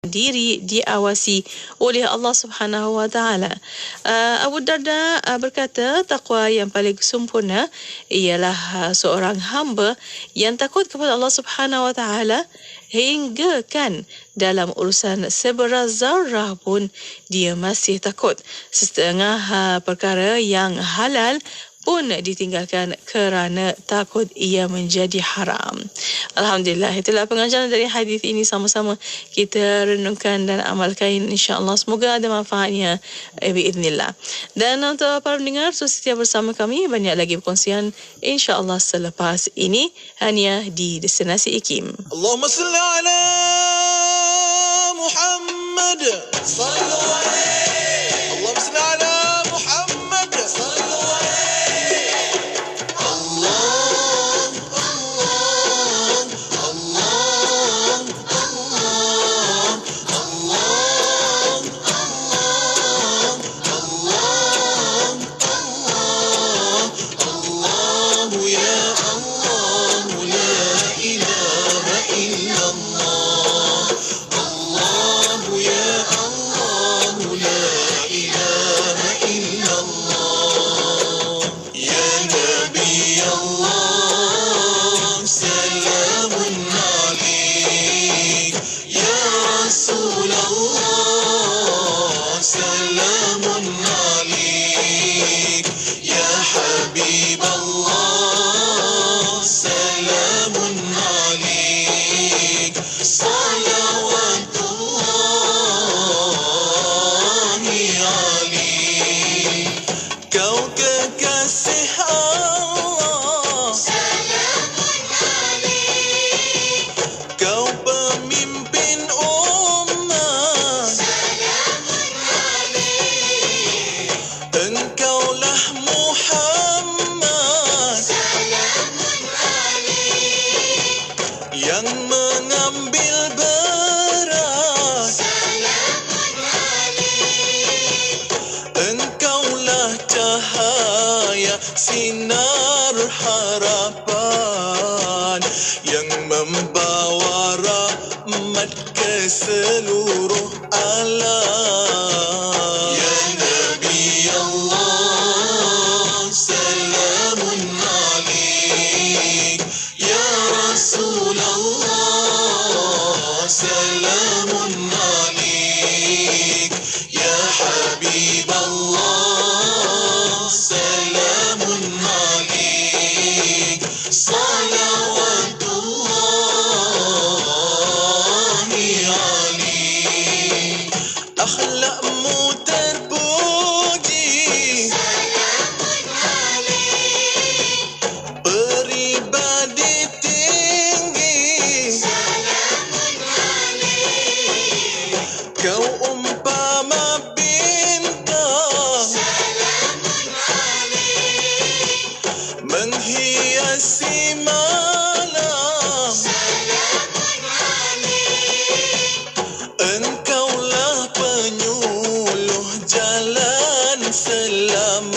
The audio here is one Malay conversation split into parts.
diri diawasi oleh Allah Subhanahu wa taala. Abu Darda berkata, takwa yang paling sempurna ialah seorang hamba yang takut kepada Allah Subhanahu wa taala hingga kan dalam urusan seberas zarah pun dia masih takut. Setengah perkara yang halal pun ditinggalkan kerana takut ia menjadi haram. Alhamdulillah, itulah pengajaran dari hadis ini, sama-sama kita renungkan dan amalkan, insya-Allah. Semoga ada manfaatnya biiznillah. Dan untuk para pendengar, setia bersama kami, banyak lagi perkongsian insya-Allah selepas ini hanya di Destinasi IKIM. Allahumma salli ala Muhammad sallallahu alaihi. Allahumma salli ala Muhammad sallallahu alaihi. Sinar harapan yang membawa rahmat ke seluruh alam. Ya Nabi Allah, salamun alaik. Ya Rasulullah, salamun alaik. Ya Habib Allah, salamun alaik. Salawatullahi alaik. Akhlakmu terpuji, salamun alaik. Peribadi tinggi, salamun alaik. Kau umpama bintang, salamun alaik. Menghiasi malam, salamun alaik. Engkaulah penyuluh jalan selamat.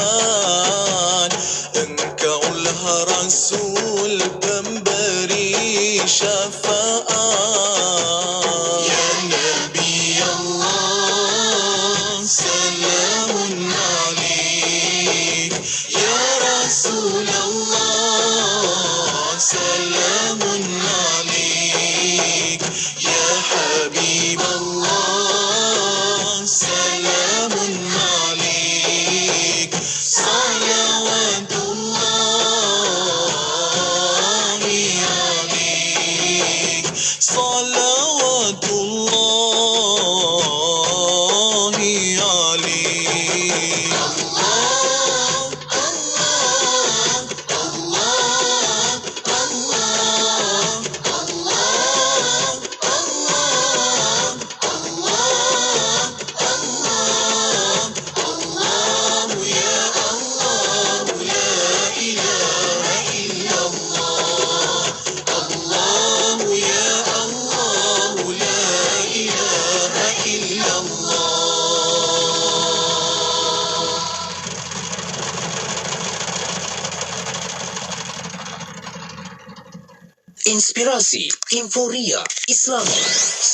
Engkaulah Rasul pemberi syafaat. Ya Nabi Allah, salamun alaik. Ya Rasulullah, salamun alaik. Ya Habib Allah, salamun alaik. Salawatullahi alaik. Salawatullahi alaik. Allah, Allah, Allah, Allah, Allah, Allah, Allah, Allah, Allah, ya Allah, la ilaha illallah. Allah, ya Allah, la ilaha illallah. Inspirasi Inforia Islami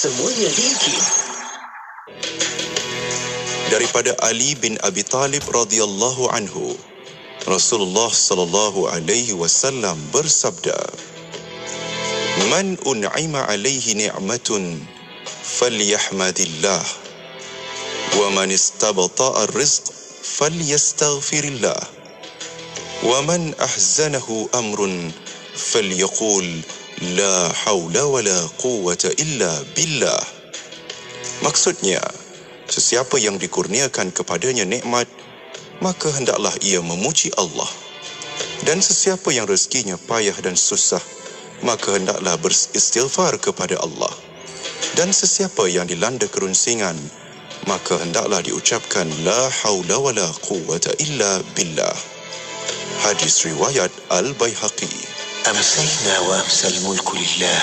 semuanya diikim. Daripada Ali bin Abi Talib radhiyallahu anhu, Rasulullah sallallahu alaihi wasallam bersabda, "Man un'ima alaihi ni'matun falyahmadillah, wa man istabta'a ar-rizq falyastaghfirillah, wa man ahzanahu amrun falyaqul la haula wa la quwwata illa billah." Maksudnya, sesiapa yang dikurniakan kepadanya nikmat, maka hendaklah ia memuji Allah. Dan sesiapa yang rezekinya payah dan susah, maka hendaklah beristighfar kepada Allah. Dan sesiapa yang dilanda kerunsingan, maka hendaklah diucapkan la haula wa la quwwata illa billah. Hadis riwayat Al-Baihaqi. Amsayna wa amsal mulku lillah,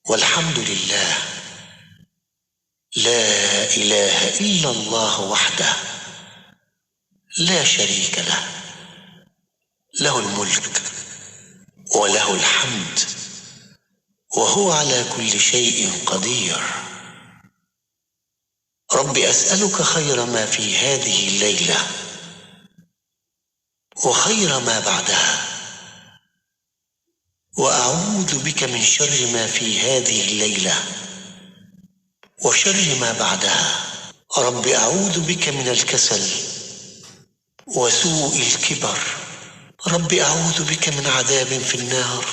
walhamdulillah, la ilaha illallah wahdah, la sharika lah, lahul mulk wa lahul hamd, wa huwa ala kulli shay'in qadir. Rabbi as'aluka khayra ma fi hadhihi al-layla wa khayra ma ba'daha, وأعوذ بك من شر ما في هذه الليلة وشر ما بعدها. رب أعوذ بك من الكسل وسوء الكبر. رب أعوذ بك من عذاب في النار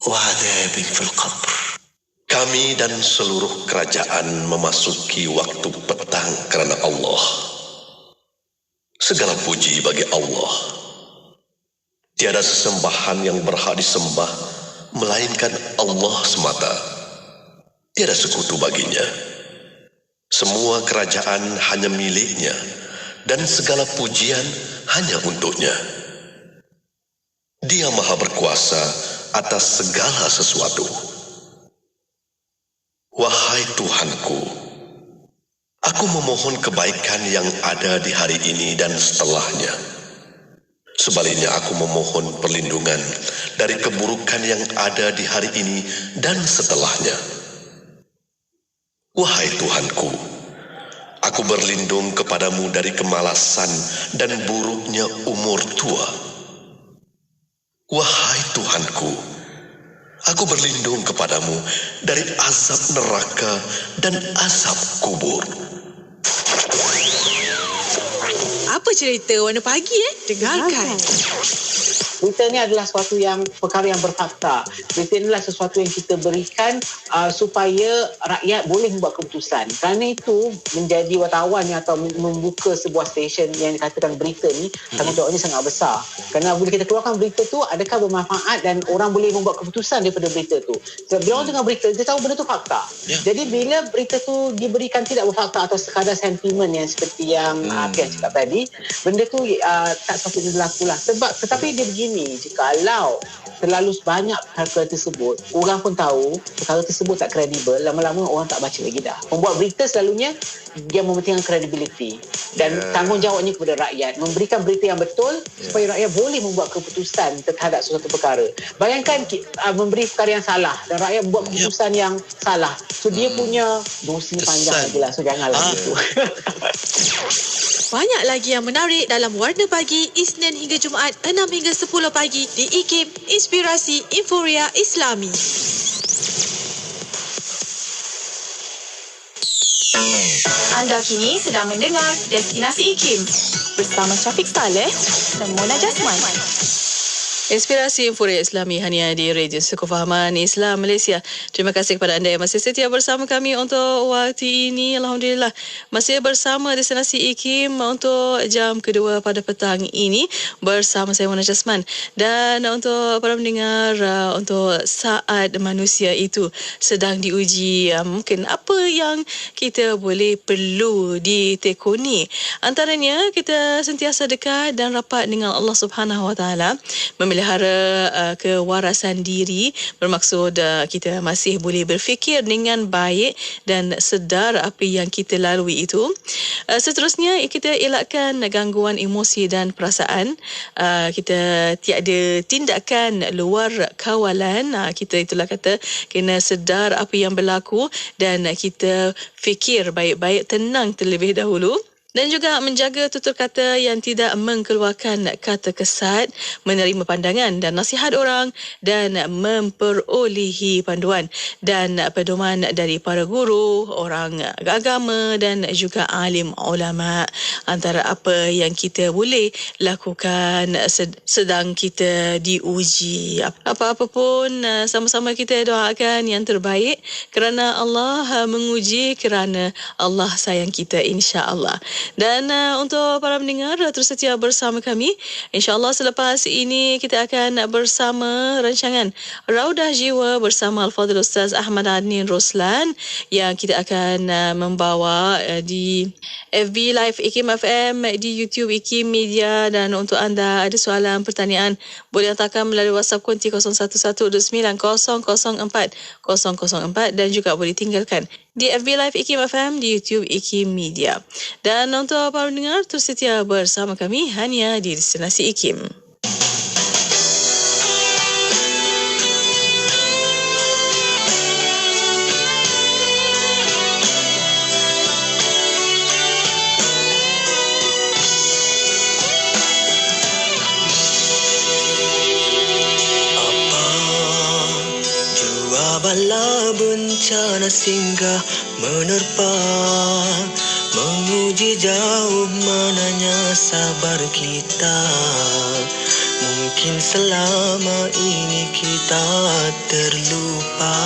وعذاب في القبر. Kami dan seluruh kerajaan memasuki waktu petang kerana Allah. Segala puji bagi Allah. Tiada sesembahan yang berhak disembah melainkan Allah semata. Tiada sekutu baginya. Semua kerajaan hanya miliknya dan segala pujian hanya untuknya. Dia maha berkuasa atas segala sesuatu. Wahai Tuhanku, aku memohon kebaikan yang ada di hari ini dan setelahnya. Sebaliknya aku memohon perlindungan dari keburukan yang ada di hari ini dan setelahnya. Wahai Tuhanku, aku berlindung kepadamu dari kemalasan dan buruknya umur tua. Wahai Tuhanku, aku berlindung kepadamu dari azab neraka dan azab kubur. Apa cerita Warna Pagi Dengarkan. Berita ni adalah perkara yang berfakta. Berita ni adalah sesuatu yang kita berikan supaya rakyat boleh membuat keputusan. Kerana itu menjadi wartawan atau membuka sebuah stesen yang dikatakan berita ni, tanggungjawabnya sangat besar. Kerana bila kita keluarkan berita tu, adakah bermanfaat dan orang boleh membuat keputusan daripada berita tu. Bila orang dengar berita, dia tahu benda tu fakta. Jadi bila berita tu diberikan tidak berfakta atau sekadar sentimen yang seperti yang Pian cakap tadi, benda tu tak sepatutnya berlaku lah. Tetapi dia begini, jikalau terlalu banyak perkara tersebut, orang pun tahu perkara tersebut tak kredibel, lama-lama orang tak baca lagi dah. Pembuat berita selalunya dia mementingkan kredibiliti dan tanggungjawabnya kepada rakyat, memberikan berita yang betul supaya rakyat boleh membuat keputusan terhadap sesuatu perkara. Bayangkan memberi perkara yang salah dan rakyat membuat keputusan yang salah, so dia punya dosi panjang lagi lah, so janganlah gitu. Banyak lagi yang menarik dalam Warna Pagi Isnin hingga Jumaat 6 hingga 10 pagi di IKIM Inspirasi Inforia Islami. Anda kini sedang mendengar Destinasi IKIM bersama Syafiq Saleh dan Mona Jasman. Inspirasi Inforia Islami hanya di Radio Suku Fahaman Islam Malaysia. Terima kasih kepada anda yang masih setia bersama kami untuk waktu ini. Alhamdulillah masih bersama Destinasi IKIM untuk jam kedua pada petang ini bersama saya Mona Jasman. Dan untuk para pendengar, untuk saat manusia itu sedang diuji, mungkin apa yang kita boleh perlu ditekuni. Antaranya kita sentiasa dekat dan rapat dengan Allah Subhanahu Wa Taala, memilih memelihara kewarasan diri, bermaksud kita masih boleh berfikir dengan baik dan sedar apa yang kita lalui itu. Seterusnya, kita elakkan gangguan emosi dan perasaan. Kita tiada tindakan luar kawalan. Kita itulah kata kena sedar apa yang berlaku dan kita fikir baik-baik, tenang terlebih dahulu. Dan juga menjaga tutur kata yang tidak mengeluarkan kata kesat, menerima pandangan dan nasihat orang dan memperolehi panduan dan pedoman dari para guru, orang agama dan juga alim ulama. Antara apa yang kita boleh lakukan sedang kita diuji. Apa-apa pun sama-sama kita doakan yang terbaik kerana Allah menguji, kerana Allah sayang kita, insya-Allah. Dan untuk para pendengar, terus setia bersama kami. InsyaAllah selepas ini kita akan bersama rancangan Raudah Jiwa bersama Al-Fadhil Ustaz Ahmad Adnin Roslan yang kita akan membawa di FB Live IKIM FM, di YouTube IKIM Media. Dan untuk anda ada soalan, pertanyaan, boleh hantarkan melalui WhatsApp konti 01129004 dan juga boleh tinggalkan di FB Live IKIM FM, di YouTube IKIM Media. Dan untuk para pendengar, terus setia bersama kami hanya di Destinasi IKIM. Bala bencana singgah menerpa, menguji jauh mananya sabar kita. Mungkin selama ini kita terlupa.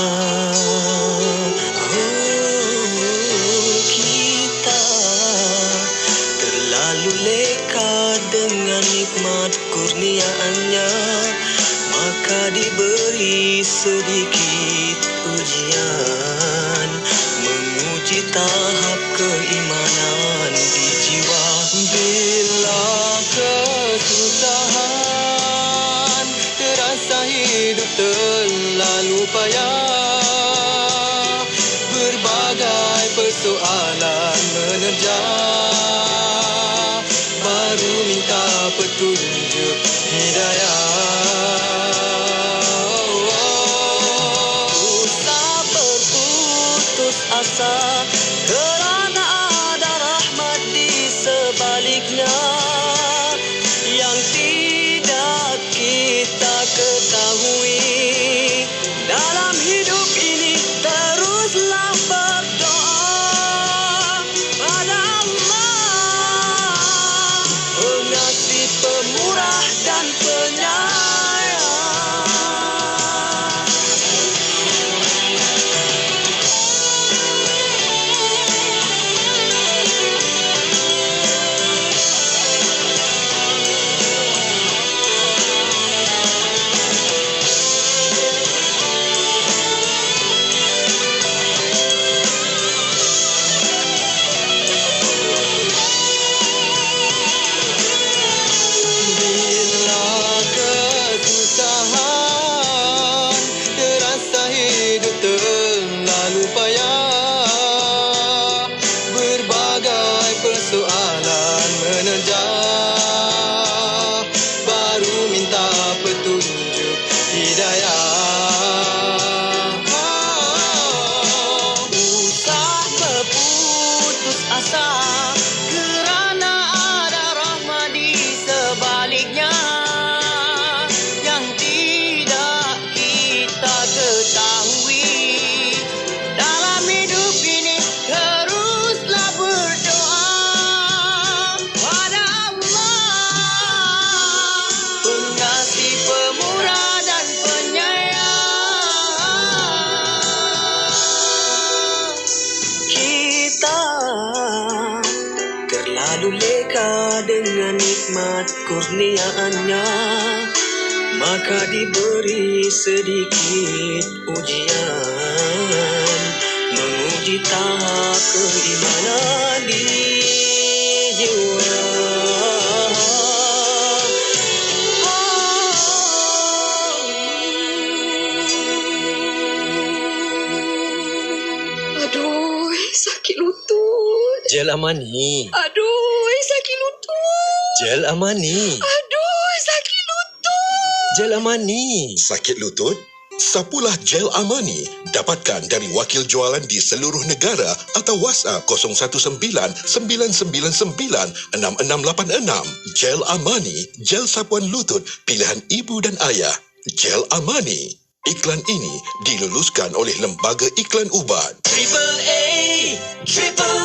Kita terlalu leka dengan nikmat kurniaannya, maka diberi sedikit ujian, menguji tahap keimanan di jiwa. Bila kesusahan terasa hidup terlalu payah, berbagai persoalan menerjang, baru minta petunjuk hidayah. Asa kerana ada rahmat di sebaliknya yang tidak kita ketahui. Dalam hidup ini teruslah berdoa pada Allah, pengasih, pemurah dan penyayang. Persoalan menerjang, baru minta petunjuk hidayah. Usah berputus asa kerana ada rahmat di sebaliknya yang tidak kita ketahui. Dalam hidup ini teruslah berdoa pada Allah, pengasih, pemurah dan penyayang. Kita terlalu leka dengan nikmat kurniaannya, maka diberi sedikit ujian, menguji tahap keimanan di jiwa. Sakit lutut. Gel Amani. Aduh, sakit lutut. Gel Amani. Aduh, sakit lutut. Gel Amani. Sakit lutut? Sapulah Gel Amani. Dapatkan dari wakil jualan di seluruh negara atau WhatsApp 01999966686. Gel Amani, gel sapuan lutut pilihan ibu dan ayah. Gel Amani. Iklan ini diluluskan oleh Lembaga Iklan Ubat. Triple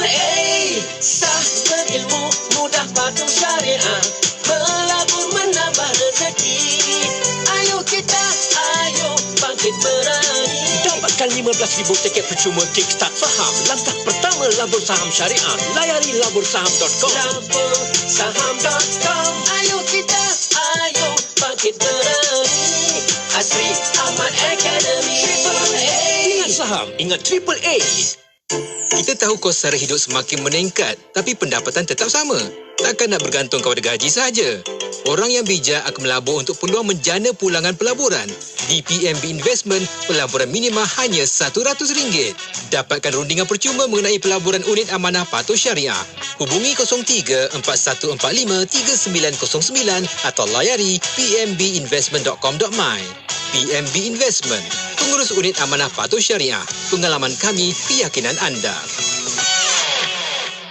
A, sah berilmu, mudah patuh syariah, melabur menambah rezeki. Ayo kita, ayo bangkit berani. Dapatkan 15,000 tiket percuma Kickstart Saham. Langkah pertama labur saham syariah. Layari labursaham.com. Labursaham.com. Ayo kita, ayo bangkit berani. Asri Ahmad Academy. Triple A. Ingat saham, ingat Triple A. Kita tahu kos sara hidup semakin meningkat, tapi pendapatan tetap sama. Takkan nak bergantung kepada gaji saja. Orang yang bijak akan melabur untuk peluang menjana pulangan pelaburan. Di PNB Investment, pelaburan minima hanya RM100. Dapatkan rundingan percuma mengenai pelaburan unit amanah patuh syariah. Hubungi 03-4145-3909 atau layari pmbinvestment.com.my. PNB Investment, pengurus unit amanah patuh syariah. Pengalaman kami, keyakinan anda.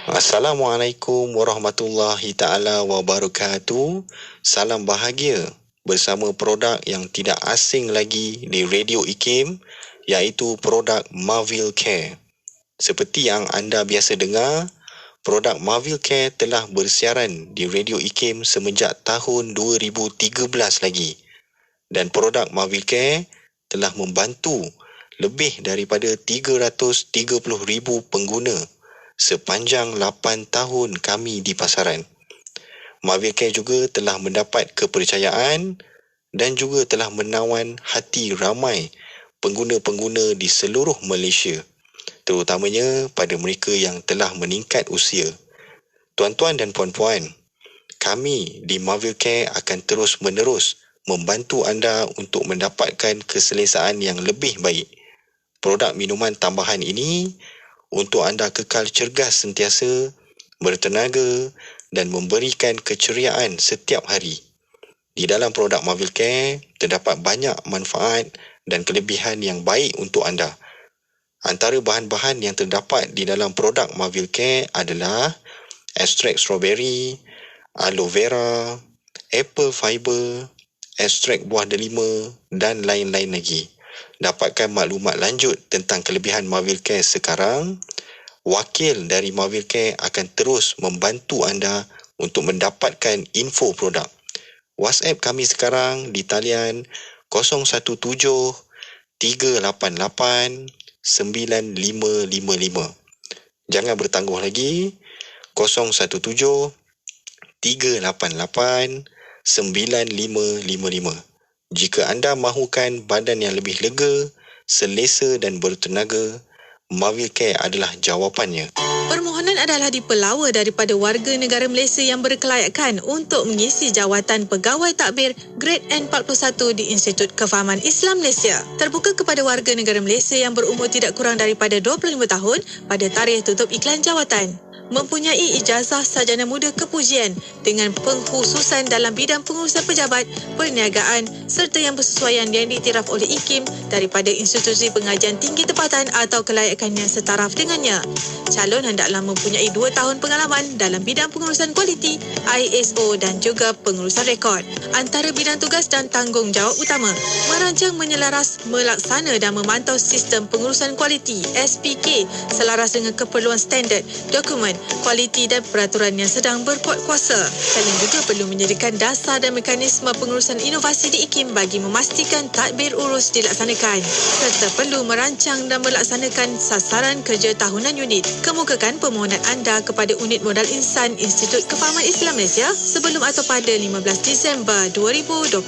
Assalamualaikum warahmatullahi ta'ala wabarakatuh. Salam bahagia bersama produk yang tidak asing lagi di Radio IKIM, iaitu produk Marvel Care. Seperti yang anda biasa dengar, produk Marvel Care telah bersiaran di Radio IKIM semenjak tahun 2013 lagi. Dan produk Marvel Care telah membantu lebih daripada 330,000 pengguna sepanjang 8 tahun kami di pasaran. Marvel Care juga telah mendapat kepercayaan dan juga telah menawan hati ramai pengguna-pengguna di seluruh Malaysia, terutamanya pada mereka yang telah meningkat usia. Tuan-tuan dan puan-puan, kami di Marvel Care akan terus-menerus membantu anda untuk mendapatkan keselesaan yang lebih baik. Produk minuman tambahan ini untuk anda kekal cergas sentiasa, bertenaga dan memberikan keceriaan setiap hari. Di dalam produk Marvel Care, terdapat banyak manfaat dan kelebihan yang baik untuk anda. Antara bahan-bahan yang terdapat di dalam produk Marvel Care adalah ekstrak strawberry, aloe vera, apple fiber, ekstrak buah delima dan lain-lain lagi. Dapatkan maklumat lanjut tentang kelebihan Marvel Care sekarang. Wakil dari Marvel Care akan terus membantu anda untuk mendapatkan info produk. WhatsApp kami sekarang di talian 017-388-9555. Jangan bertangguh lagi. 017-388-9555. Jika anda mahukan badan yang lebih lega, selesa dan bertenaga, Marvel Care adalah jawapannya. Permohonan adalah dipelawa daripada warga negara Malaysia yang berkelayakan untuk mengisi jawatan pegawai takbir grade N41 di Institut Kefahaman Islam Malaysia. Terbuka kepada warga negara Malaysia yang berumur tidak kurang daripada 25 tahun pada tarikh tutup iklan jawatan. Mempunyai ijazah sarjana muda kepujian dengan pengkhususan dalam bidang pengurusan pejabat, perniagaan serta yang bersesuaian yang diiktiraf oleh IKIM daripada institusi pengajian tinggi tempatan atau kelayakan yang setaraf dengannya. Calon hendaklah mempunyai 2 tahun pengalaman dalam bidang pengurusan kualiti, ISO dan juga pengurusan rekod. Antara bidang tugas dan tanggungjawab utama, merancang, menyelaras, melaksana dan memantau sistem pengurusan kualiti SPK selaras dengan keperluan standard, dokumen, kualiti dan peraturan yang sedang berkuat kuasa. Kalian juga perlu menyediakan dasar dan mekanisme pengurusan inovasi di IKIM bagi memastikan tadbir urus dilaksanakan, serta perlu merancang dan melaksanakan sasaran kerja tahunan unit. Kemukakan permohonan anda kepada Unit Modal Insan Institut Kefahaman Islam Malaysia sebelum atau pada 15 Disember 2022.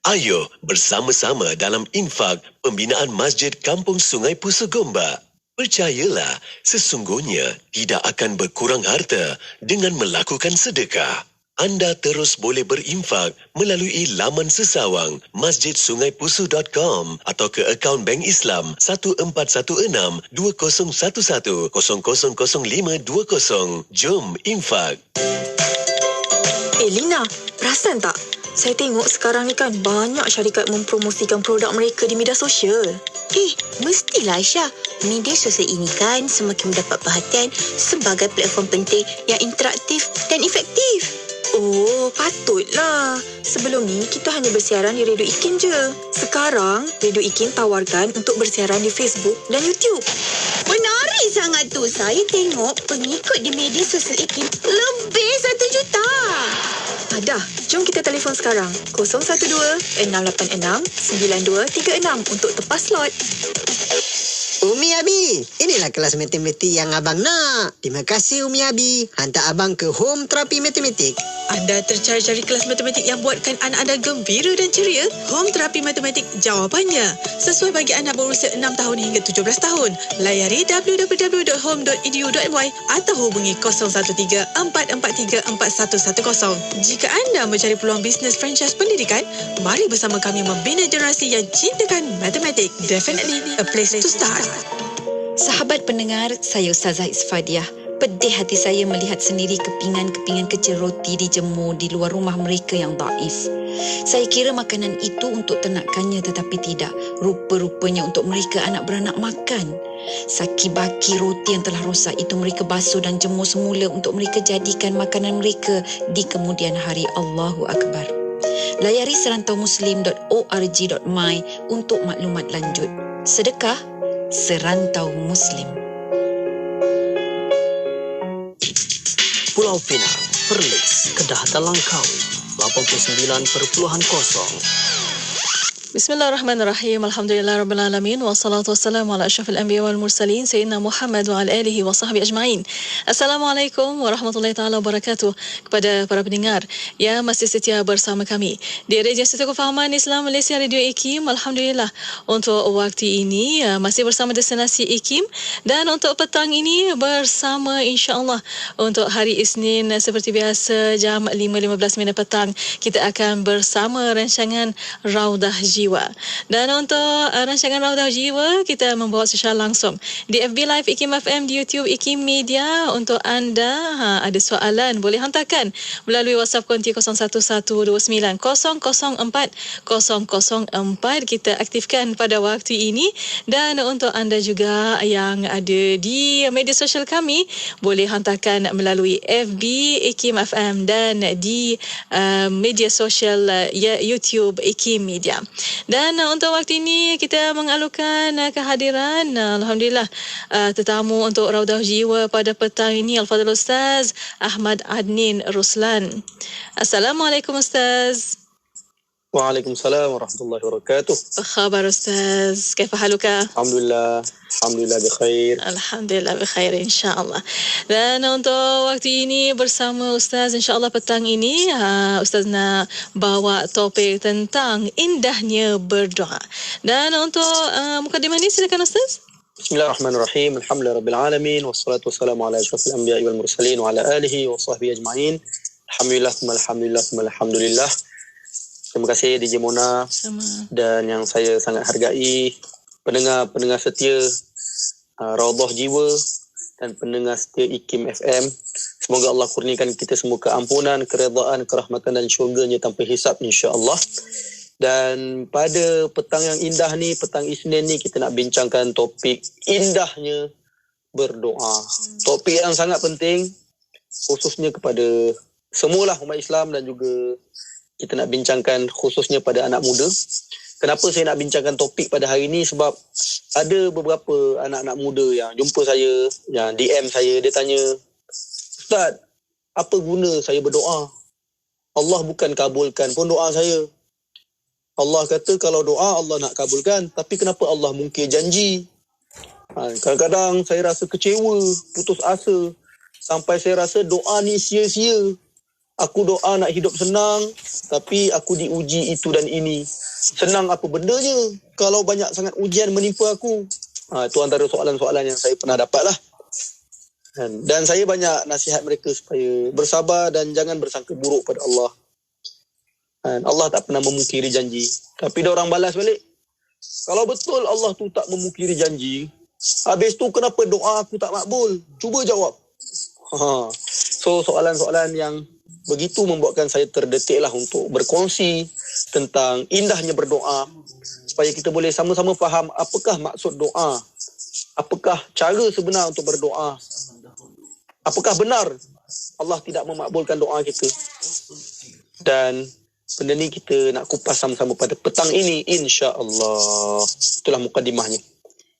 Ayo bersama-sama dalam infak pembinaan Masjid Kampung Sungai Pusu Gombak. Percayalah, sesungguhnya tidak akan berkurang harta dengan melakukan sedekah. Anda terus boleh berinfak melalui laman sesawang masjidSungaiPusu.com atau ke akaun Bank Islam 1416-2011-000520. Jom infak. Lina, perasan tak? Saya tengok sekarang ni kan banyak syarikat mempromosikan produk mereka di media sosial. Mestilah Aisyah. Media sosial ini kan semakin mendapat perhatian sebagai platform penting yang interaktif dan efektif. Oh, patutlah. Sebelum ni, kita hanya bersiaran di Radio IKIM je. Sekarang, Radio IKIM tawarkan untuk bersiaran di Facebook dan YouTube. Menarik sangat tu. Saya tengok pengikut di media sosial IKIM lebih 1 juta. Dah, jom kita telefon sekarang. 012-686-9236 untuk tepas slot. Umi Abi, inilah kelas matematik yang abang nak. Terima kasih Umi Abi. Hantar abang ke Home Terapi Matematik. Anda tercari-cari kelas matematik yang buatkan anak anda gembira dan ceria? Home Terapi Matematik jawapannya. Sesuai bagi anak berusia 6 tahun hingga 17 tahun. Layari www.home.edu.my atau hubungi 013-443-4110. Jika anda mencari peluang bisnes franchise pendidikan, mari bersama kami membina generasi yang cintakan matematik. Definitely a place to start. Sahabat pendengar, saya Ustazah Isfadiah. Pedih hati saya melihat sendiri kepingan-kepingan kecil roti dijemur di luar rumah mereka yang daif. Saya kira makanan itu untuk ternakannya, tetapi tidak. Rupa-rupanya untuk mereka anak beranak makan. Saki-baki roti yang telah rosak itu mereka basuh dan jemur semula untuk mereka jadikan makanan mereka di kemudian hari. Allahu Akbar. Layari serantaumuslim.org.my untuk maklumat lanjut. Sedekah Serantau Muslim. Pulau Pinang, Perlis, Kedah dan Langkawi 89.0. Bismillahirrahmanirrahim. Alhamdulillahirrabbilalamin. Wassalatu wassalamu ala asyrafil anbiya wal mursalin Sayyidina Muhammad wa ala alihi wa sahbihi ajma'in. Assalamualaikum warahmatullahi ta'ala wabarakatuh. Kepada para pendengar yang masih setia bersama kami di Radio Satu Kefahaman Islam Malaysia Radio IKIM. Alhamdulillah untuk waktu ini masih bersama Destinasi IKIM, dan untuk petang ini bersama insya-Allah untuk hari Isnin seperti biasa jam 5.15 petang kita akan bersama rancangan Raudah Jiwa. Dan untuk rancangan Raudah Jiwa, kita membawa secara langsung di FB Live IKIM FM, di YouTube IKIM Media. Untuk anda ada soalan, boleh hantarkan melalui WhatsApp konti 01129004 kita aktifkan pada waktu ini. Dan untuk anda juga yang ada di media sosial kami, boleh hantarkan melalui FB IKIM FM dan di media sosial YouTube IKIM Media. Dan untuk waktu ini kita mengalukan kehadiran alhamdulillah tetamu untuk Raudah Jiwa pada petang ini, Al-Fadhil Ustaz Ahmad Adnin Ruslan. Assalamualaikum Ustaz. Waalaikumsalam warahmatullahi wabarakatuh. Apa khabar Ustaz? Kaifa haluka? Alhamdulillah bikhair. Alhamdulillah bikhair insya-Allah. Dan untuk waktu ini bersama Ustaz, insya-Allah petang ini Ustaz nak bawa topik tentang indahnya berdoa. Dan untuk mukadimah ini silakan Ustaz. Bismillahirrahmanirrahim. Alhamdulillahirabbil alamin wassalatu wassalamu ala asyrafil anbiya'i wal mursalin wa ala alihi wa sahbihi ajma'in. Alhamdulillah. Terima kasih DJ Mona. Sama. Dan yang saya sangat hargai pendengar setia Raudah Jiwa dan pendengar setia IKIM FM. Semoga Allah kurniakan kita semua keampunan, keredaan, kerahmatan dan syurganya tanpa hisap insya-Allah. Dan pada petang yang indah ni, petang Isnin ni, kita nak bincangkan topik indahnya berdoa. Topik yang sangat penting khususnya kepada semualah umat Islam, dan juga kita nak bincangkan khususnya pada anak muda. Kenapa saya nak bincangkan topik pada hari ini? Sebab ada beberapa anak-anak muda yang jumpa saya, yang DM saya, dia tanya, Ustaz, apa guna saya berdoa? Allah bukan kabulkan pun doa saya. Allah kata kalau doa Allah nak kabulkan, tapi kenapa Allah mungkir janji? Kadang-kadang saya rasa kecewa, putus asa, sampai saya rasa doa ni sia-sia. Aku doa nak hidup senang, tapi aku diuji itu dan ini. Senang apa bendanya kalau banyak sangat ujian menimpa aku? Itu antara soalan-soalan yang saya pernah dapat lah. Dan saya banyak nasihat mereka supaya bersabar dan jangan bersangka buruk pada Allah. Allah tak pernah memungkiri janji. Tapi dia orang balas balik, kalau betul Allah tu tak memungkiri janji, habis tu kenapa doa aku tak makbul? Cuba jawab. So soalan-soalan yang begitu membuatkan saya terdetiklah untuk berkongsi tentang indahnya berdoa, supaya kita boleh sama-sama faham apakah maksud doa, apakah cara sebenar untuk berdoa, apakah benar Allah tidak memakbulkan doa kita. Dan benda ni kita nak kupas sama-sama pada petang ini, insya-Allah. Itulah mukadimahnya.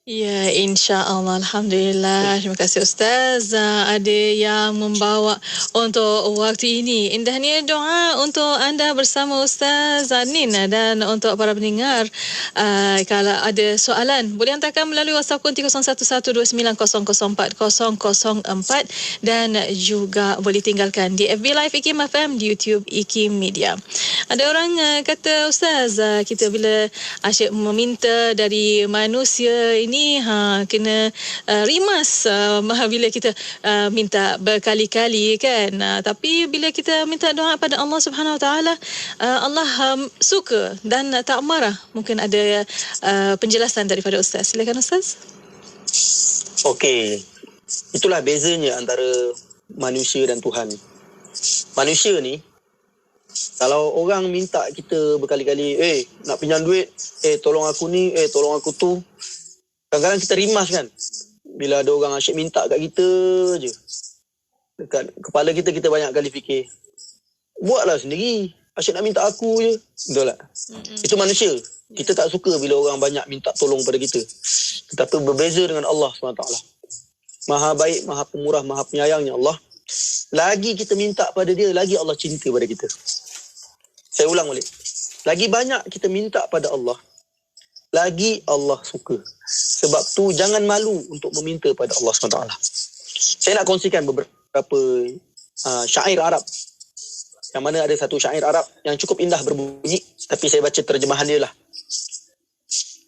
Ya, insya-Allah. Alhamdulillah. Terima kasih Ustaz. Ada yang membawa untuk waktu ini. Indahnya doa untuk anda bersama Ustaz Zanin, dan untuk para pendengar, kalau ada soalan boleh hantarkan melalui WhatsApp kod 0112900404 dan juga boleh tinggalkan di FB Live IKIM FM, di YouTube IKIM Media. Ada orang kata, Ustaz, kita bila asyik meminta dari manusia ini kena rimas bila kita minta berkali-kali kan. Tapi bila kita minta doa pada Allah Subhanahu Wa Taala, Allah suka dan tak marah. Mungkin ada penjelasan daripada Ustaz. Silakan Ustaz. Okey. Itulah bezanya antara manusia dan Tuhan. Manusia ni, kalau orang minta kita berkali-kali, nak pinjam duit, tolong aku ni, tolong aku tu, kadang-kadang kita rimas kan. Bila ada orang asyik minta kat kita je, dekat kepala kita, kita banyak kali fikir, buatlah sendiri, asyik nak minta aku je. Betul tak? Itu manusia. Kita tak suka bila orang banyak minta tolong pada kita. Tetapi berbeza dengan Allah SWT. Maha baik, maha pemurah, maha penyayangnya Allah. Lagi kita minta pada dia, lagi Allah cinta pada kita. Saya ulang balik. Lagi banyak kita minta pada Allah, lagi Allah suka. Sebab tu jangan malu untuk meminta pada Allah SWT. Saya nak kongsikan beberapa syair Arab. Yang mana ada satu syair Arab yang cukup indah berbunyi, tapi saya baca terjemahan dia lah.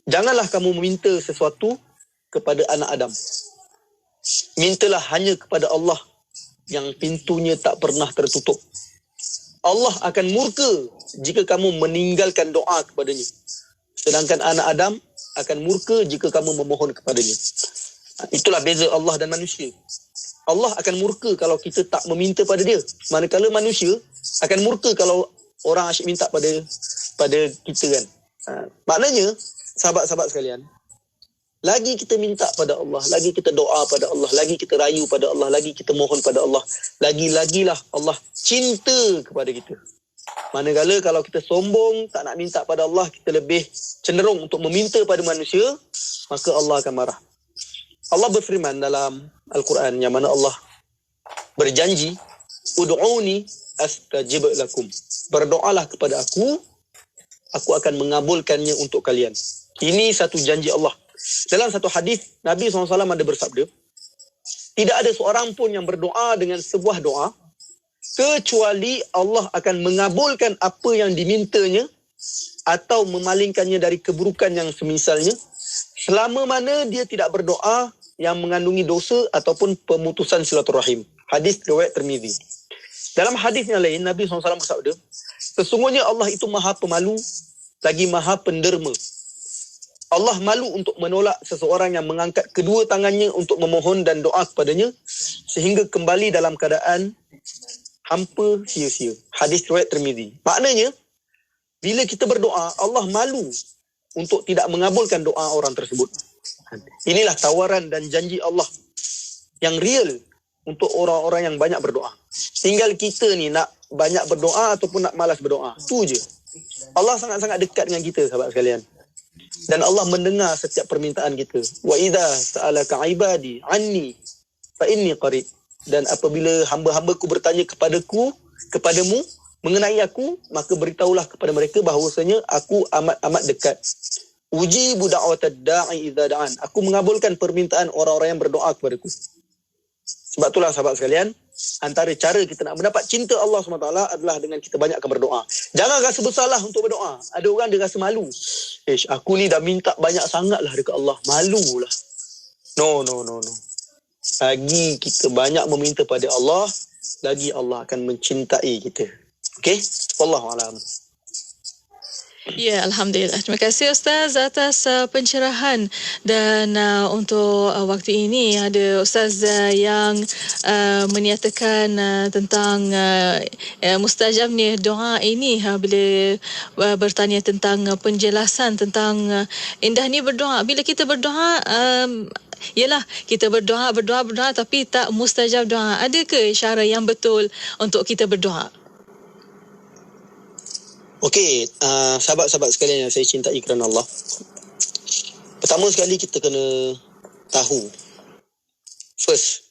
Janganlah kamu meminta sesuatu kepada anak Adam. Mintalah hanya kepada Allah yang pintunya tak pernah tertutup. Allah akan murka jika kamu meninggalkan doa kepadanya. Sedangkan anak Adam akan murka jika kamu memohon kepadanya. Itulah beza Allah dan manusia. Allah akan murka kalau kita tak meminta pada dia. Manakala manusia akan murka kalau orang asyik minta pada kita kan. Maknanya, sahabat-sahabat sekalian, lagi kita minta pada Allah, lagi kita doa pada Allah, lagi kita rayu pada Allah, lagi kita mohon pada Allah, lagi-lagilah Allah cinta kepada kita. Manakala kalau kita sombong, tak nak minta pada Allah, kita lebih cenderung untuk meminta pada manusia, maka Allah akan marah. Allah berfirman dalam Al-Quran, yang mana Allah berjanji, ud'uni astajib lakum. Berdoalah kepada aku akan mengabulkannya untuk kalian. Ini satu janji Allah. Dalam satu hadis, Nabi SAW ada bersabda, tidak ada seorang pun yang berdoa dengan sebuah doa kecuali Allah akan mengabulkan apa yang dimintanya atau memalingkannya dari keburukan yang semisalnya, selama mana dia tidak berdoa yang mengandungi dosa ataupun pemutusan silaturahim. Hadis riwayat Tirmizi. Dalam hadis yang lain, Nabi SAW bersabda, sesungguhnya Allah itu maha pemalu lagi maha penderma. Allah malu untuk menolak seseorang yang mengangkat kedua tangannya untuk memohon dan doa kepadanya sehingga kembali dalam keadaan hampa sia-sia. Hadis riwayat Tirmizi. Maknanya, bila kita berdoa, Allah malu untuk tidak mengabulkan doa orang tersebut. Inilah tawaran dan janji Allah yang real untuk orang-orang yang banyak berdoa. Tinggal kita ni nak banyak berdoa ataupun nak malas berdoa. Tu je. Allah sangat-sangat dekat dengan kita, sahabat sekalian. Dan Allah mendengar setiap permintaan kita. Wa idza sa'alaka ibadi anni fa inni qarib. Dan apabila hamba-hambaku bertanya kepadamu mengenai aku, maka beritahulah kepada mereka bahawasanya aku amat-amat dekat. Ujibu da'watad da'i idza da'an. Aku mengabulkan permintaan orang-orang yang berdoa kepadaku. Sebab itulah sahabat sekalian, antara cara kita nak mendapat cinta Allah SWT adalah dengan kita banyakkan berdoa. Jangan rasa bersalah untuk berdoa. Ada orang dia rasa malu. Aku ni dah minta banyak sangat lah dekat Allah. Malu lah. No. lagi kita banyak meminta pada Allah, lagi Allah akan mencintai kita. Okey? Wallahu a'lam. Ya, Alhamdulillah. Terima kasih Ustaz atas pencerahan. Dan untuk waktu ini ada Ustaz yang menyatakan tentang mustajabnya doa ini bila bertanya tentang penjelasan tentang indahnya berdoa. Bila kita berdoa, yalah, kita berdoa tapi tak mustajab doa. Adakah cara yang betul untuk kita berdoa? Okey, sahabat-sahabat sekalian yang saya cintai kerana Allah. Pertama sekali kita kena tahu, first,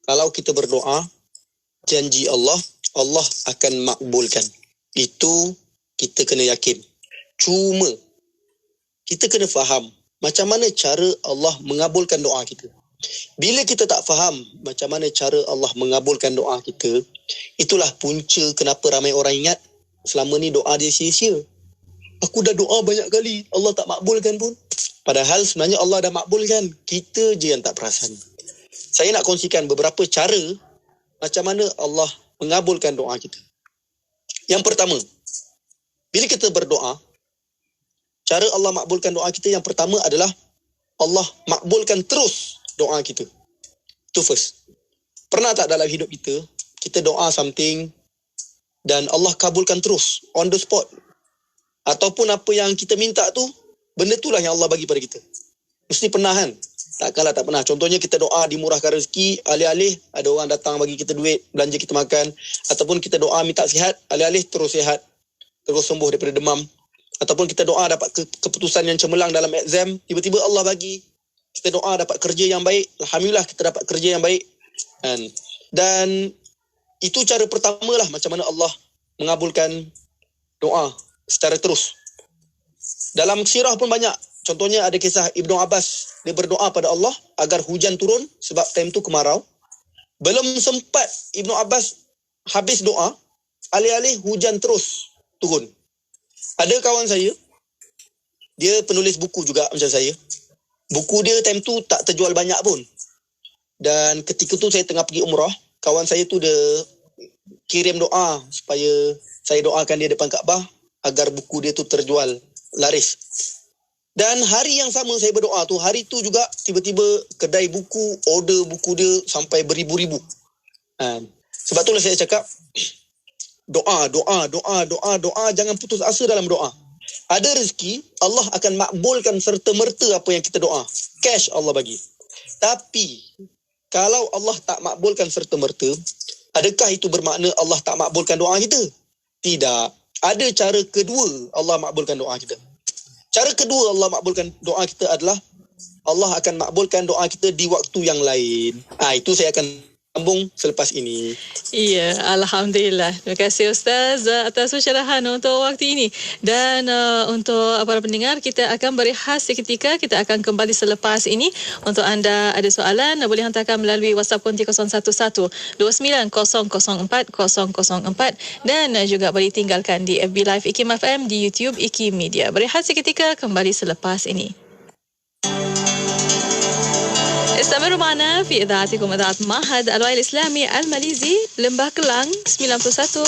kalau kita berdoa, janji Allah akan makbulkan. Itu kita kena yakin. Cuma, kita kena faham macam mana cara Allah mengabulkan doa kita. Bila kita tak faham macam mana cara Allah mengabulkan doa kita, itulah punca kenapa ramai orang ingat selama ni doa dia sia-sia. Aku dah doa banyak kali, Allah tak makbulkan pun. Padahal sebenarnya Allah dah makbulkan. Kita je yang tak perasan. Saya nak kongsikan beberapa cara macam mana Allah mengabulkan doa kita. Yang pertama, bila kita berdoa, cara Allah makbulkan doa kita yang pertama adalah Allah makbulkan terus doa kita. Itu first. Pernah tak dalam hidup kita doa something dan Allah kabulkan terus, on the spot. Ataupun apa yang kita minta tu, benda itulah yang Allah bagi pada kita. Mesti pernah kan? Takkanlah tak pernah. Contohnya kita doa dimurahkan rezeki, alih-alih ada orang datang bagi kita duit, belanja kita makan. Ataupun kita doa minta sihat, alih-alih terus sihat, terus sembuh daripada demam. Ataupun kita doa dapat keputusan yang cemerlang dalam exam, tiba-tiba Allah bagi. Kita doa dapat kerja yang baik, alhamdulillah kita dapat kerja yang baik. Dan itu cara pertama lah macam mana Allah mengabulkan doa secara terus. Dalam sirah pun banyak. Contohnya ada kisah Ibnu Abbas. Dia berdoa pada Allah agar hujan turun sebab time tu kemarau. Belum sempat Ibnu Abbas habis doa, alih-alih hujan terus turun. Ada kawan saya, dia penulis buku juga macam saya. Buku dia time tu tak terjual banyak pun. Dan ketika tu saya tengah pergi umrah, kawan saya tu dia kirim doa supaya saya doakan dia depan Kaabah agar buku dia tu terjual, laris. Dan hari yang sama saya berdoa tu, hari tu juga tiba-tiba kedai buku order buku dia sampai beribu-ribu. Sebab itulah saya cakap doa, jangan putus asa dalam doa. Ada rezeki, Allah akan makbulkan serta-merta apa yang kita doa. Cash Allah bagi. Tapi kalau Allah tak makbulkan serta-merta, adakah itu bermakna Allah tak makbulkan doa kita? Tidak. Ada cara kedua Allah makbulkan doa kita. Cara kedua Allah makbulkan doa kita adalah Allah akan makbulkan doa kita di waktu yang lain. Itu saya akan sambung selepas ini. Ya, Alhamdulillah. Terima kasih Ustaz atas pencerahan untuk waktu ini. Dan untuk para pendengar, kita akan berehat seketika. Kita akan kembali selepas ini. Untuk anda ada soalan, boleh hantarkan melalui WhatsApp konti 017129004004 dan juga boleh tinggalkan di FB Live IKIM FM, di YouTube IKIM Media. Berehat seketika, kembali selepas ini. استمروا معنا في إذاعتكم إذاعة معهد الوعي الإسلامي الماليزي لمبah Kelang 91.5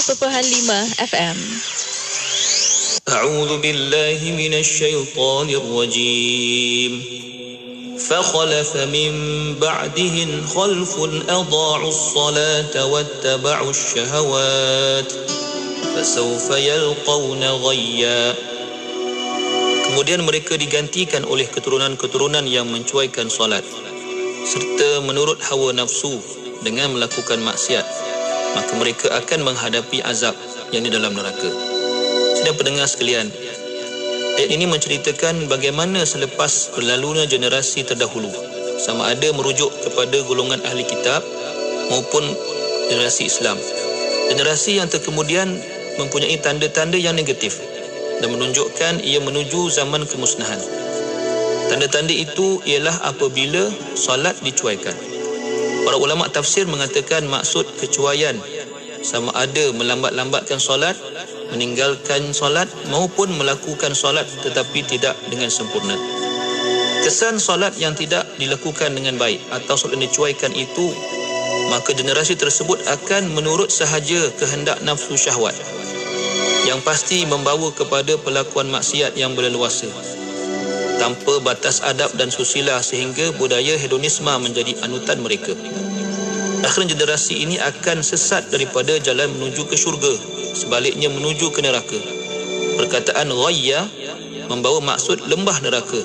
FM. أعوذ بالله من الشيطان الرجيم فخلف من بعدهم خلف أضاعوا الصلاة واتبعوا الشهوات فسوف يلقون غيا. Kemudian mereka digantikan oleh keturunan-keturunan yang mencuaikan solat serta menurut hawa nafsu dengan melakukan maksiat, maka mereka akan menghadapi azab yang di dalam neraka. Sedang pendengar sekalian, ayat ini menceritakan bagaimana selepas berlalunya generasi terdahulu, sama ada merujuk kepada golongan ahli kitab maupun generasi Islam. Generasi yang terkemudian mempunyai tanda-tanda yang negatif dan menunjukkan ia menuju zaman kemusnahan. Tanda-tanda itu ialah apabila solat dicuaikan. Para ulama tafsir mengatakan maksud kecuaian sama ada melambat-lambatkan solat, meninggalkan solat maupun melakukan solat tetapi tidak dengan sempurna. Kesan solat yang tidak dilakukan dengan baik atau solat yang dicuaikan itu, maka generasi tersebut akan menurut sahaja kehendak nafsu syahwat yang pasti membawa kepada pelakuan maksiat yang berleluasa tanpa batas adab dan susila, sehingga budaya hedonisme menjadi anutan mereka. Akhirnya generasi ini akan sesat daripada jalan menuju ke syurga, sebaliknya menuju ke neraka. Perkataan ghayya membawa maksud lembah neraka,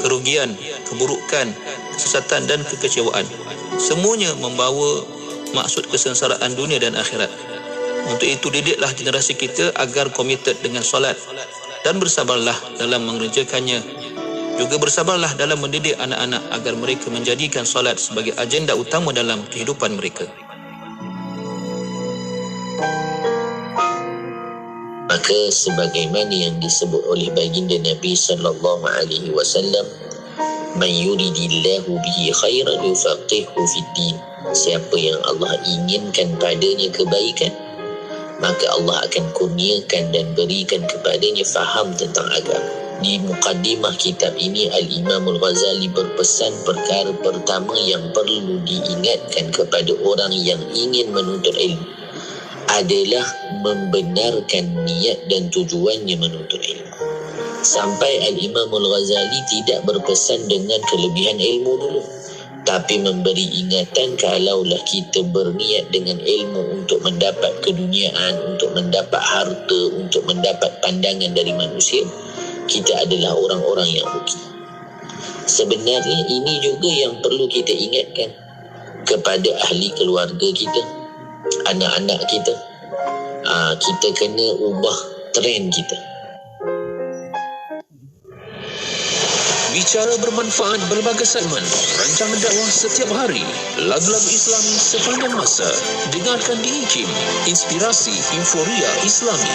kerugian, keburukan, kesesatan dan kekecewaan. Semuanya membawa maksud kesengsaraan dunia dan akhirat. Untuk itu didiklah generasi kita agar komited dengan solat dan bersabarlah dalam mengerjakannya. Juga bersabarlah dalam mendidik anak-anak agar mereka menjadikan solat sebagai agenda utama dalam kehidupan mereka. Maka sebagaimana yang disebut oleh baginda Nabi sallallahu alaihi wasallam, "Man yuridillahu bihi khairan yufaqihu fid din." Siapa yang Allah inginkan padanya kebaikan, maka Allah akan kurniakan dan berikan kepadanya faham tentang agama. Di mukaddimah kitab ini, Al-Imam Al-Ghazali berpesan perkara pertama yang perlu diingatkan kepada orang yang ingin menuntut ilmu adalah membenarkan niat dan tujuannya menuntut ilmu. Sampai Al-Imam Al-Ghazali tidak berpesan dengan kelebihan ilmu dulu, tapi memberi ingatan kalaulah kita berniat dengan ilmu untuk mendapat keduniaan, untuk mendapat harta, untuk mendapat pandangan dari manusia, kita adalah orang-orang yang rugi. Sebenarnya ini juga yang perlu kita ingatkan kepada ahli keluarga kita, anak-anak kita. Kita kena ubah trend kita. Bicara bermanfaat berbagai segmen rancangan dakwah setiap hari, lagu-lagu Islami sepanjang masa. Dengarkan di IKIM, Inspirasi Inforia Islami.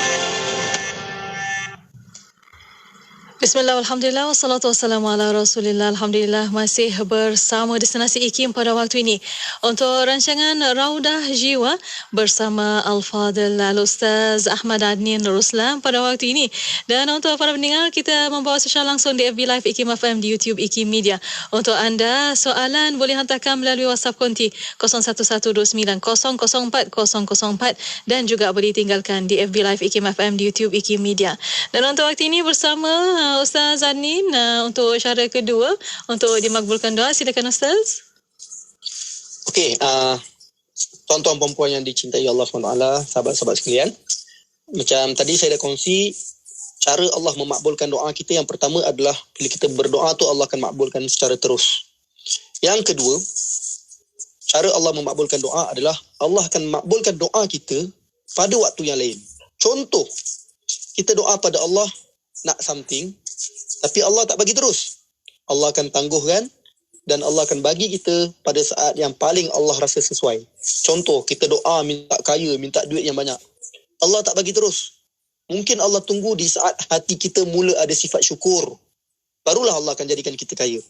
Bismillah, alhamdulillah, wassalatu wassalamu ala rasulillah. Alhamdulillah, masih bersama Destinasi IKIM pada waktu ini untuk rancangan Raudah Jiwa bersama Al-Fadil Al-Ustaz Ahmad Adnin Ruslan pada waktu ini. Dan untuk para pendengar, kita membawa secara langsung di FB Live IKIM FM, di YouTube IKIM Media. Untuk anda, soalan boleh hantarkan melalui WhatsApp konti 0112900404 dan juga boleh tinggalkan di FB Live IKIM FM, di YouTube IKIM Media. Dan untuk waktu ini bersama Ustaz Adnin untuk syara kedua untuk dimakbulkan doa. Silakan Ustaz. Okey, tuan-tuan perempuan yang dicintai Allah SWT, sahabat-sahabat sekalian, macam tadi saya dah kongsi, cara Allah memakbulkan doa kita yang pertama adalah bila kita berdoa tu Allah akan makbulkan secara terus. Yang kedua, cara Allah memakbulkan doa adalah Allah akan makbulkan doa kita pada waktu yang lain. Contoh, kita doa pada Allah nak something, tapi Allah tak bagi terus. Allah akan tangguhkan dan Allah akan bagi kita pada saat yang paling Allah rasa sesuai. Contoh, kita doa minta kaya, minta duit yang banyak. Allah tak bagi terus. Mungkin Allah tunggu di saat hati kita mula ada sifat syukur. Barulah Allah akan jadikan kita kaya.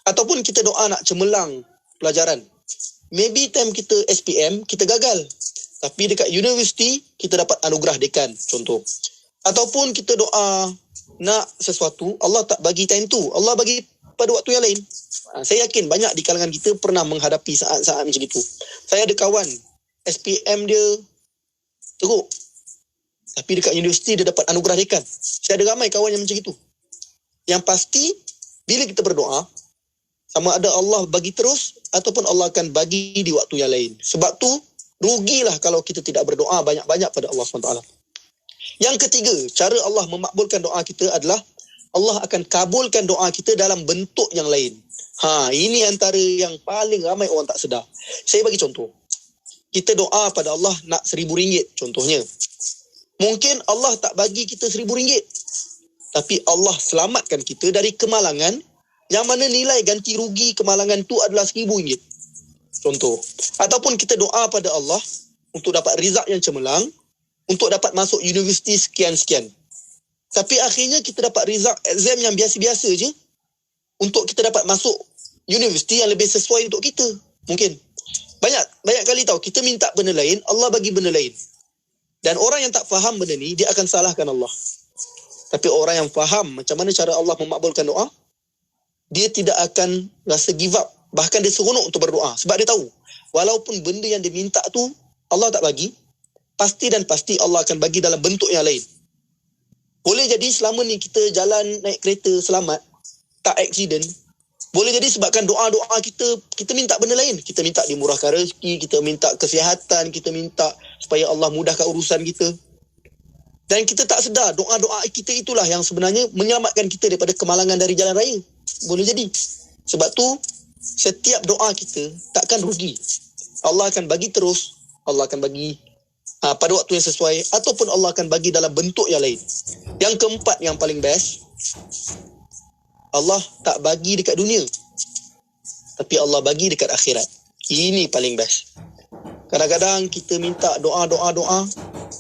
Ataupun kita doa nak cemerlang pelajaran. Maybe time kita SPM, kita gagal. Tapi dekat universiti, kita dapat anugerah dekan, contoh. Ataupun kita doa nak sesuatu, Allah tak bagi time tu, Allah bagi pada waktu yang lain. Saya yakin banyak di kalangan kita pernah menghadapi saat-saat macam itu. Saya ada kawan, SPM dia teruk, tapi dekat universiti dia dapat anugerah dekan. Saya ada ramai kawan yang macam itu. Yang pasti, bila kita berdoa, sama ada Allah bagi terus ataupun Allah akan bagi di waktu yang lain. Sebab tu, rugilah kalau kita tidak berdoa banyak-banyak pada Allah SWT. Yang ketiga, cara Allah memakbulkan doa kita adalah Allah akan kabulkan doa kita dalam bentuk yang lain. Ini antara yang paling ramai orang tak sedar. Saya bagi contoh. Kita doa pada Allah nak RM1,000 contohnya. Mungkin Allah tak bagi kita RM1,000. Tapi Allah selamatkan kita dari kemalangan yang mana nilai ganti rugi kemalangan tu adalah RM1,000. Contoh. Ataupun kita doa pada Allah untuk dapat rizak yang cemerlang, untuk dapat masuk universiti sekian-sekian. Tapi akhirnya kita dapat result exam yang biasa-biasa je untuk kita dapat masuk universiti yang lebih sesuai untuk kita. Mungkin. Banyak kali tahu, kita minta benda lain, Allah bagi benda lain. Dan orang yang tak faham benda ni, dia akan salahkan Allah. Tapi orang yang faham macam mana cara Allah memakbulkan doa, dia tidak akan rasa give up. Bahkan dia seronok untuk berdoa. Sebab dia tahu, walaupun benda yang dia minta tu Allah tak bagi, pasti dan pasti Allah akan bagi dalam bentuk yang lain. Boleh jadi selama ni kita jalan naik kereta selamat, tak aksiden. Boleh jadi sebabkan doa-doa kita minta benda lain. Kita minta dimurahkan rezeki, kita minta kesihatan, kita minta supaya Allah mudahkan urusan kita. Dan kita tak sedar doa-doa kita itulah yang sebenarnya menyelamatkan kita daripada kemalangan dari jalan raya. Boleh jadi. Sebab tu setiap doa kita takkan rugi. Allah akan bagi terus, Allah akan bagi pada waktu yang sesuai, ataupun Allah akan bagi dalam bentuk yang lain. Yang keempat yang paling best, Allah tak bagi dekat dunia, tapi Allah bagi dekat akhirat. Ini paling best. Kadang-kadang kita minta doa,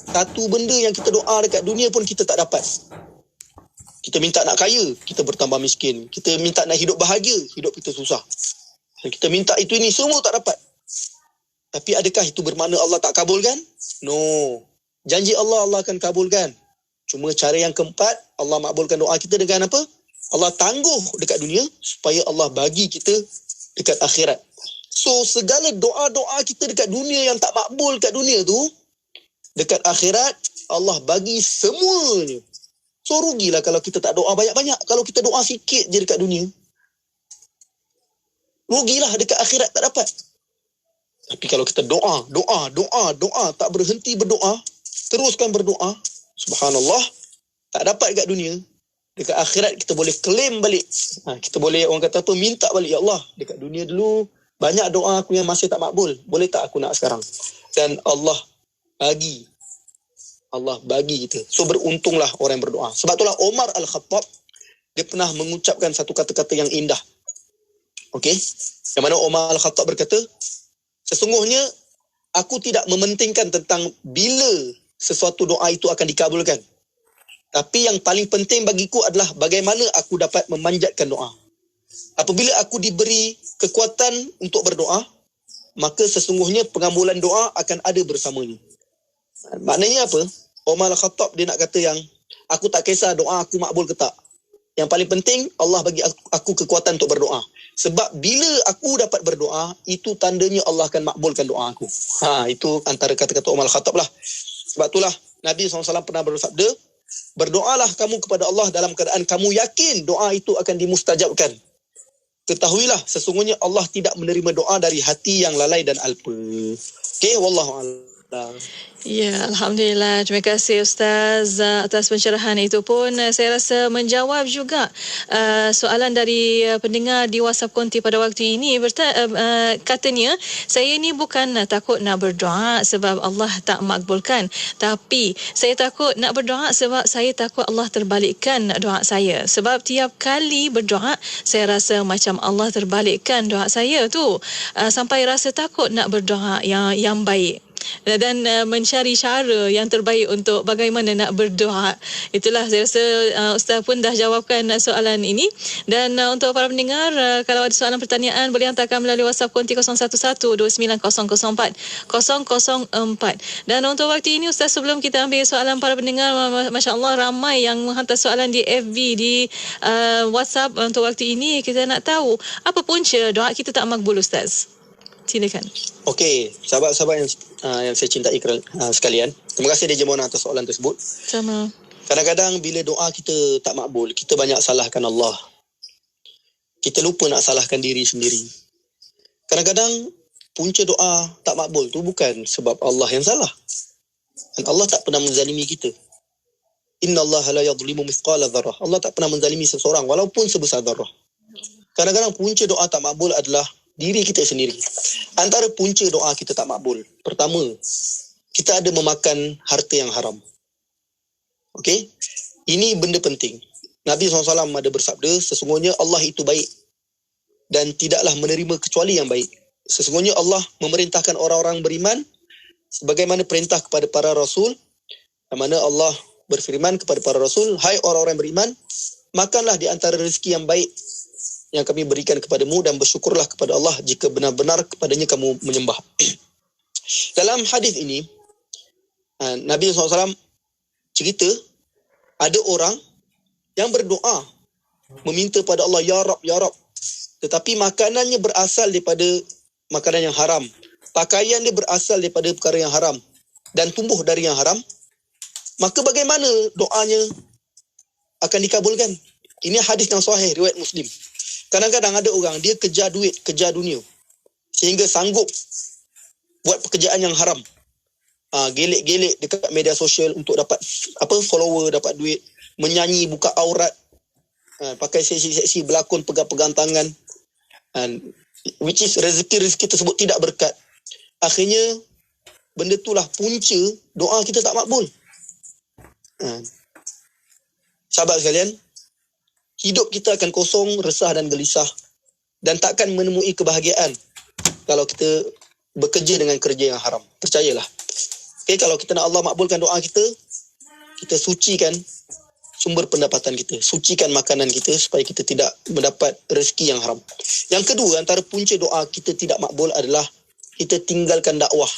satu benda yang kita doa dekat dunia pun kita tak dapat. Kita minta nak kaya, kita bertambah miskin. Kita minta nak hidup bahagia, hidup kita susah. Kita minta itu ini, semua tak dapat. Tapi adakah itu bermakna Allah tak kabulkan? No. Janji Allah akan kabulkan. Cuma cara yang keempat, Allah makbulkan doa kita dengan apa? Allah tangguh dekat dunia supaya Allah bagi kita dekat akhirat. So segala doa-doa kita dekat dunia yang tak makbul kat dunia tu, dekat akhirat Allah bagi semuanya. So rugilah kalau kita tak doa banyak-banyak. Kalau kita doa sikit je dekat dunia, rugilah dekat akhirat tak dapat. Tapi kalau kita doa, tak berhenti berdoa, teruskan berdoa, subhanallah, tak dapat dekat dunia, dekat akhirat kita boleh claim balik. Kita boleh, orang kata apa, minta balik. Ya Allah, dekat dunia dulu banyak doa aku yang masih tak makbul, boleh tak aku nak sekarang? Dan Allah bagi kita. So beruntunglah orang yang berdoa. Sebab itulah Umar Al-Khattab, dia pernah mengucapkan satu kata-kata yang indah. Okey, yang mana Umar Al-Khattab berkata, sesungguhnya aku tidak mementingkan tentang bila sesuatu doa itu akan dikabulkan. Tapi yang paling penting bagiku adalah bagaimana aku dapat memanjatkan doa. Apabila aku diberi kekuatan untuk berdoa, maka sesungguhnya pengabulan doa akan ada bersamanya. Maknanya apa? Umar Al-Khattab dia nak kata yang aku tak kisah doa aku makbul ke tak. Yang paling penting Allah bagi aku kekuatan untuk berdoa. Sebab bila aku dapat berdoa, itu tandanya Allah akan makbulkan doa aku. Itu antara kata-kata Umar Al-Khattab lah. Sebab itulah Nabi SAW pernah bersabda, berdoalah kamu kepada Allah dalam keadaan kamu yakin doa itu akan dimustajabkan. Ketahuilah sesungguhnya Allah tidak menerima doa dari hati yang lalai dan alpa. Okey, wallahu a'lam. Ya, Alhamdulillah. Terima kasih Ustaz atas pencerahan itu pun. Saya rasa menjawab juga soalan dari pendengar di WhatsApp Konti pada waktu ini. Katanya, saya ni bukan takut nak berdoa sebab Allah tak makbulkan. Tapi saya takut nak berdoa sebab saya takut Allah terbalikkan doa saya. Sebab tiap kali berdoa, saya rasa macam Allah terbalikkan doa saya tu. Sampai rasa takut nak berdoa yang baik. Dan mencari cara yang terbaik untuk bagaimana nak berdoa. Itulah saya rasa Ustaz pun dah jawabkan soalan ini. Dan untuk para pendengar, kalau ada soalan pertanyaan boleh hantarkan melalui WhatsApp Konti 01129004. Dan untuk waktu ini Ustaz, sebelum kita ambil soalan para pendengar, Masya Allah ramai yang menghantar soalan di FB, di WhatsApp. Untuk waktu ini kita nak tahu apa punca doa kita tak makbul, Ustaz. Silakan. Okey, sahabat-sahabat yang saya cintai sekalian, terima kasih Dija Mona atas soalan tersebut. Sama. Kadang-kadang bila doa kita tak makbul, kita banyak salahkan Allah. Kita lupa nak salahkan diri sendiri. Kadang-kadang punca doa tak makbul tu bukan sebab Allah yang salah. Dan Allah tak pernah menzalimi kita. Innallaha la yadhlimu mithqala dzarrah. Allah tak pernah menzalimi seseorang walaupun sebesar dzarrah. Kadang-kadang punca doa tak makbul adalah diri kita sendiri. Antara punca doa kita tak makbul, pertama, kita ada memakan harta yang haram. Okey? Ini benda penting. Nabi SAW ada bersabda, sesungguhnya Allah itu baik dan tidaklah menerima kecuali yang baik. Sesungguhnya Allah memerintahkan orang-orang beriman sebagaimana perintah kepada para rasul, di mana Allah berfirman kepada para rasul, hai orang-orang beriman, makanlah di antara rezeki yang baik yang kami berikan kepadamu dan bersyukurlah kepada Allah jika benar-benar kepadanya kamu menyembah. Dalam hadis ini, Nabi SAW cerita, ada orang yang berdoa, meminta pada Allah, Ya Rab, Ya Rab, tetapi makanannya berasal daripada makanan yang haram, pakaian dia berasal daripada perkara yang haram dan tumbuh dari yang haram, maka bagaimana doanya akan dikabulkan? Ini hadis yang sahih riwayat Muslim. Kadang-kadang ada orang dia kejar duit, kejar dunia sehingga sanggup buat pekerjaan yang haram. Gelek-gelek dekat media sosial untuk dapat follower, dapat duit, menyanyi buka aurat, pakai seksi-seksi, berlakon pegang-pegang tangan, which is rezeki tersebut tidak berkat. Akhirnya benda itulah punca doa kita tak makbul. Sahabat sekalian, hidup kita akan kosong, resah dan gelisah dan takkan menemui kebahagiaan kalau kita bekerja dengan kerja yang haram. Percayalah. Okay, kalau kita nak Allah makbulkan doa kita, kita sucikan sumber pendapatan kita, sucikan makanan kita supaya kita tidak mendapat rezeki yang haram. Yang kedua, antara punca doa kita tidak makbul adalah kita tinggalkan dakwah.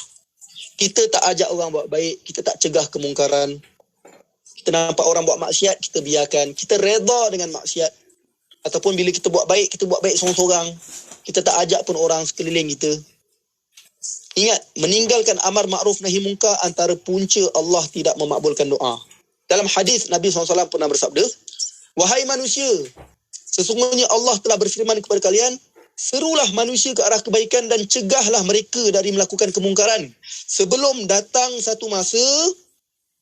Kita tak ajak orang buat baik, kita tak cegah kemungkaran. Kita nampak orang buat maksiat, kita biarkan. Kita reda dengan maksiat. Ataupun bila kita buat baik seorang-seorang. Kita tak ajak pun orang sekeliling kita. Ingat, meninggalkan amar ma'ruf nahi munkar antara punca Allah tidak memakbulkan doa. Dalam hadis Nabi SAW pernah bersabda, "Wahai manusia, sesungguhnya Allah telah berfirman kepada kalian, serulah manusia ke arah kebaikan dan cegahlah mereka dari melakukan kemungkaran. Sebelum datang satu masa,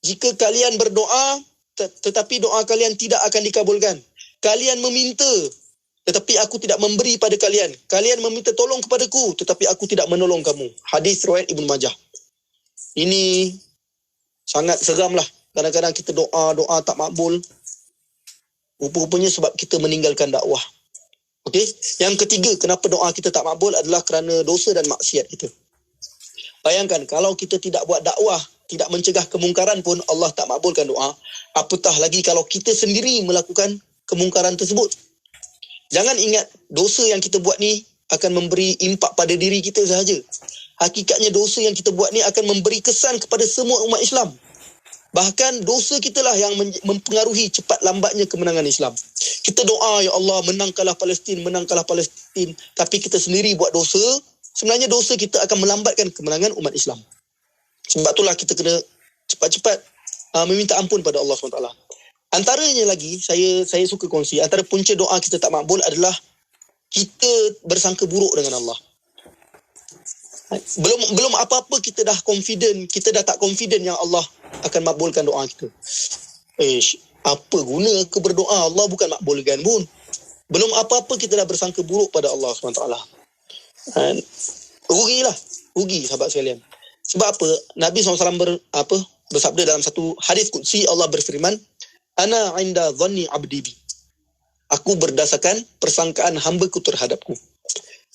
jika kalian berdoa, tetapi doa kalian tidak akan dikabulkan. Kalian meminta, tetapi aku tidak memberi pada kalian. Kalian meminta tolong kepadaku, tetapi aku tidak menolong kamu." Hadis riwayat Ibnu Majah. Ini sangat seramlah. Kadang-kadang kita doa tak makbul. Rupa-rupanya sebab kita meninggalkan dakwah. Okey. Yang ketiga, kenapa doa kita tak makbul adalah kerana dosa dan maksiat kita. Bayangkan kalau kita tidak buat dakwah, tidak mencegah kemungkaran pun Allah tak makbulkan doa. Apatah lagi kalau kita sendiri melakukan kemungkaran tersebut. Jangan ingat dosa yang kita buat ni akan memberi impak pada diri kita sahaja. Hakikatnya dosa yang kita buat ni akan memberi kesan kepada semua umat Islam. Bahkan dosa kita lah yang mempengaruhi cepat lambatnya kemenangan Islam. Kita doa, ya Allah, menangkanlah Palestin. Tapi kita sendiri buat dosa, sebenarnya dosa kita akan melambatkan kemenangan umat Islam. Sebab itulah kita kena cepat-cepat meminta ampun pada Allah SWT. Antaranya lagi, saya suka kongsi, antara punca doa kita tak makbul adalah kita bersangka buruk dengan Allah. Belum apa-apa kita dah tak confident yang Allah akan makbulkan doa kita. Apa guna ke berdoa, Allah bukan makbulkan pun. Belum apa-apa kita dah bersangka buruk pada Allah SWT. Rugi sahabat sekalian. Sebab apa? Nabi SAW bersabda dalam satu hadis qudsi, Allah berfirman, "Ana 'inda dhanni 'abdi bi." Aku berdasarkan persangkaan hamba-Ku terhadapku.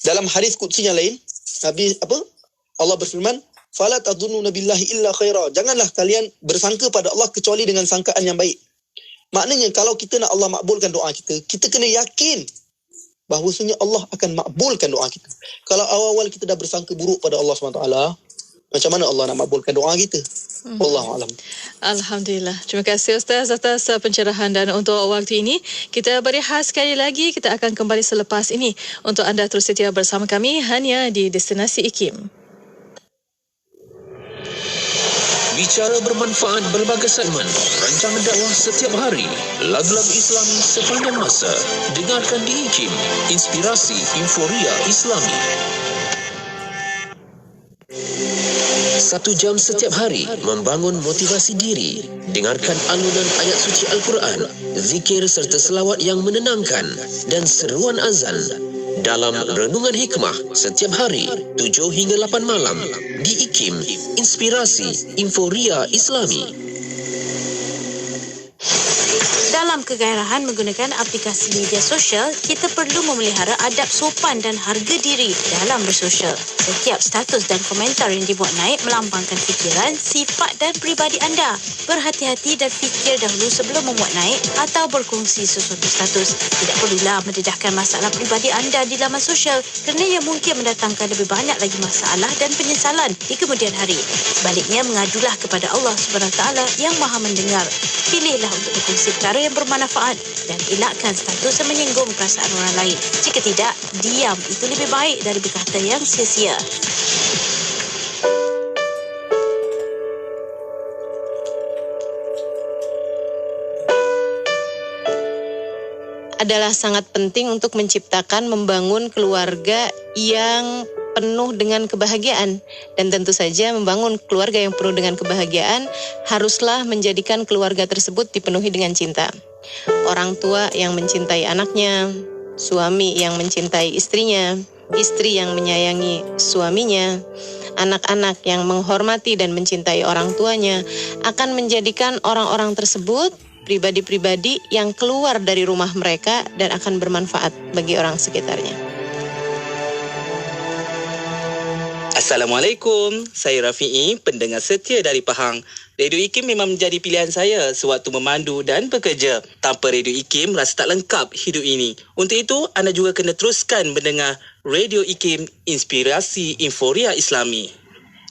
Dalam hadis qudsi yang lain, Allah berfirman, "Fala tadhunnu billahi illa khaira." Janganlah kalian bersangka pada Allah kecuali dengan sangkaan yang baik. Maknanya kalau kita nak Allah makbulkan doa kita, kita kena yakin bahawasanya Allah akan makbulkan doa kita. Kalau awal-awal kita dah bersangka buruk pada Allah SWT, macam mana Allah nak makbulkan doa kita? Wallahualam. Alhamdulillah. Terima kasih Ustaz atas pencerahan, dan untuk waktu ini kita berehat sekali lagi. Kita akan kembali selepas ini. Untuk anda terus setia bersama kami hanya di Destinasi IKIM. Bicara bermanfaat berbagai segmen, rancangan dakwah setiap hari, lagu-lagu Islami sepanjang masa. Dengarkan di IKIM, Inspirasi Inforia Islami. 1 jam setiap hari membangun motivasi diri. Dengarkan alunan ayat suci Al-Quran, zikir serta selawat yang menenangkan dan seruan azan dalam Renungan Hikmah setiap hari 7 hingga 8 malam di IKIM, Inspirasi Inforia Islami. Dalam kegairahan menggunakan aplikasi media sosial, kita perlu memelihara adab sopan dan harga diri dalam bersosial. Setiap status dan komentar yang dibuat naik melambangkan fikiran, sifat dan peribadi anda. Berhati-hati dan fikir dahulu sebelum memuat naik atau berkongsi sesuatu status. Tidak perlulah mendedahkan masalah peribadi anda di laman sosial kerana ia mungkin mendatangkan lebih banyak lagi masalah dan penyesalan di kemudian hari. Sebaliknya, mengadulah kepada Allah SWT yang Maha mendengar. Pilihlah untuk berkongsi perkara yang bermanfaat bermanfaat dan elakkan status yang menyinggung perasaan orang lain. Jika tidak, diam itu lebih baik dari berkata yang sia-sia. Adalah sangat penting untuk menciptakan, membangun keluarga yang penuh dengan kebahagiaan. Dan tentu saja membangun keluarga yang penuh dengan kebahagiaan haruslah menjadikan keluarga tersebut dipenuhi dengan cinta. Orang tua yang mencintai anaknya, suami yang mencintai istrinya, istri yang menyayangi suaminya, anak-anak yang menghormati dan mencintai orang tuanya akan menjadikan orang-orang tersebut pribadi-pribadi yang keluar dari rumah mereka dan akan bermanfaat bagi orang sekitarnya. Assalamualaikum, saya Rafi'i, pendengar setia dari Pahang. Radio IKIM memang menjadi pilihan saya sewaktu memandu dan bekerja. Tanpa Radio IKIM, rasa tak lengkap hidup ini. Untuk itu, anda juga kena teruskan mendengar Radio IKIM, Inspirasi Inforia Islami.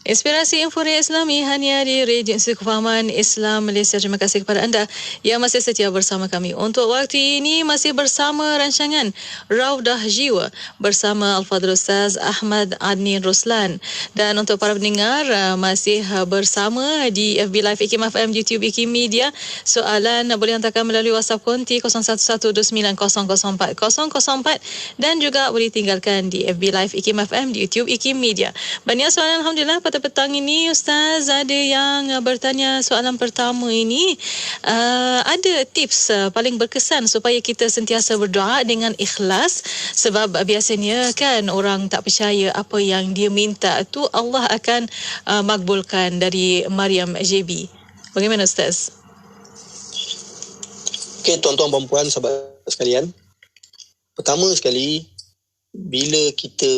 Inspirasi Inforia Islami hanya di Radio Institut Kefahaman Islam Malaysia. Terima kasih kepada anda yang masih setia bersama kami. Untuk waktu ini masih bersama rancangan Raudah Jiwa bersama Al-Fadhil Ustaz Ahmad Adnin Ruslan. Dan untuk para pendengar masih bersama di FB Live IKIM FM, YouTube IKIM Media. Soalan boleh hantarkan melalui WhatsApp konti 0112900404 dan juga boleh tinggalkan di FB Live IKIM FM, di YouTube IKIM Media. Banyak soalan alhamdulillah pada petang ini. Ustaz, ada yang bertanya soalan pertama ini, ada tips paling berkesan supaya kita sentiasa berdoa dengan ikhlas, sebab biasanya kan orang tak percaya apa yang dia minta tu Allah akan makbulkan. Dari Mariam JB. Bagaimana Ustaz? Okey, tuan-tuan dan puan sahabat sekalian, pertama sekali bila kita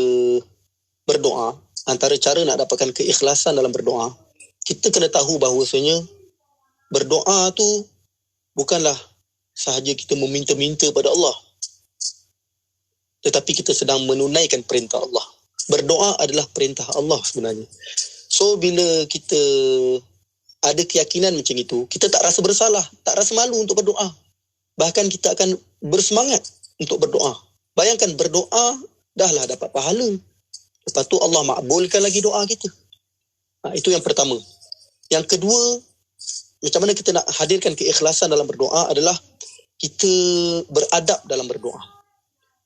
berdoa, antara cara nak dapatkan keikhlasan dalam berdoa, kita kena tahu bahawasanya berdoa tu bukanlah sahaja kita meminta-minta pada Allah, tetapi kita sedang menunaikan perintah Allah. Berdoa adalah perintah Allah sebenarnya. So bila kita ada keyakinan macam itu, kita tak rasa bersalah, tak rasa malu untuk berdoa. Bahkan kita akan bersemangat untuk berdoa. Bayangkan berdoa dahlah dapat pahala, lepas tu Allah makbulkan lagi doa kita. Itu yang pertama. Yang kedua, macam mana kita nak hadirkan keikhlasan dalam berdoa adalah kita beradab dalam berdoa.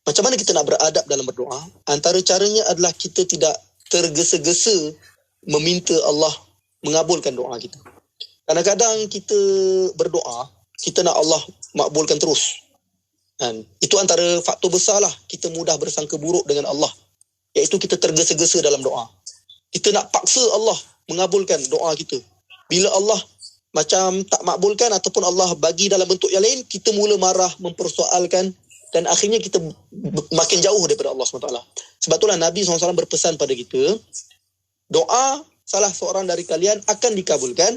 Macam mana kita nak beradab dalam berdoa? Antara caranya adalah kita tidak tergesa-gesa meminta Allah mengabulkan doa kita. Kadang-kadang kita berdoa, kita nak Allah makbulkan terus. Itu antara faktor besar lah kita mudah bersangka buruk dengan Allah, iaitu kita tergesa-gesa dalam doa. Kita nak paksa Allah mengabulkan doa kita. Bila Allah macam tak makbulkan ataupun Allah bagi dalam bentuk yang lain, kita mula marah, mempersoalkan, dan akhirnya kita makin jauh daripada Allah SWT. Sebab itulah Nabi SAW berpesan pada kita, doa salah seorang dari kalian akan dikabulkan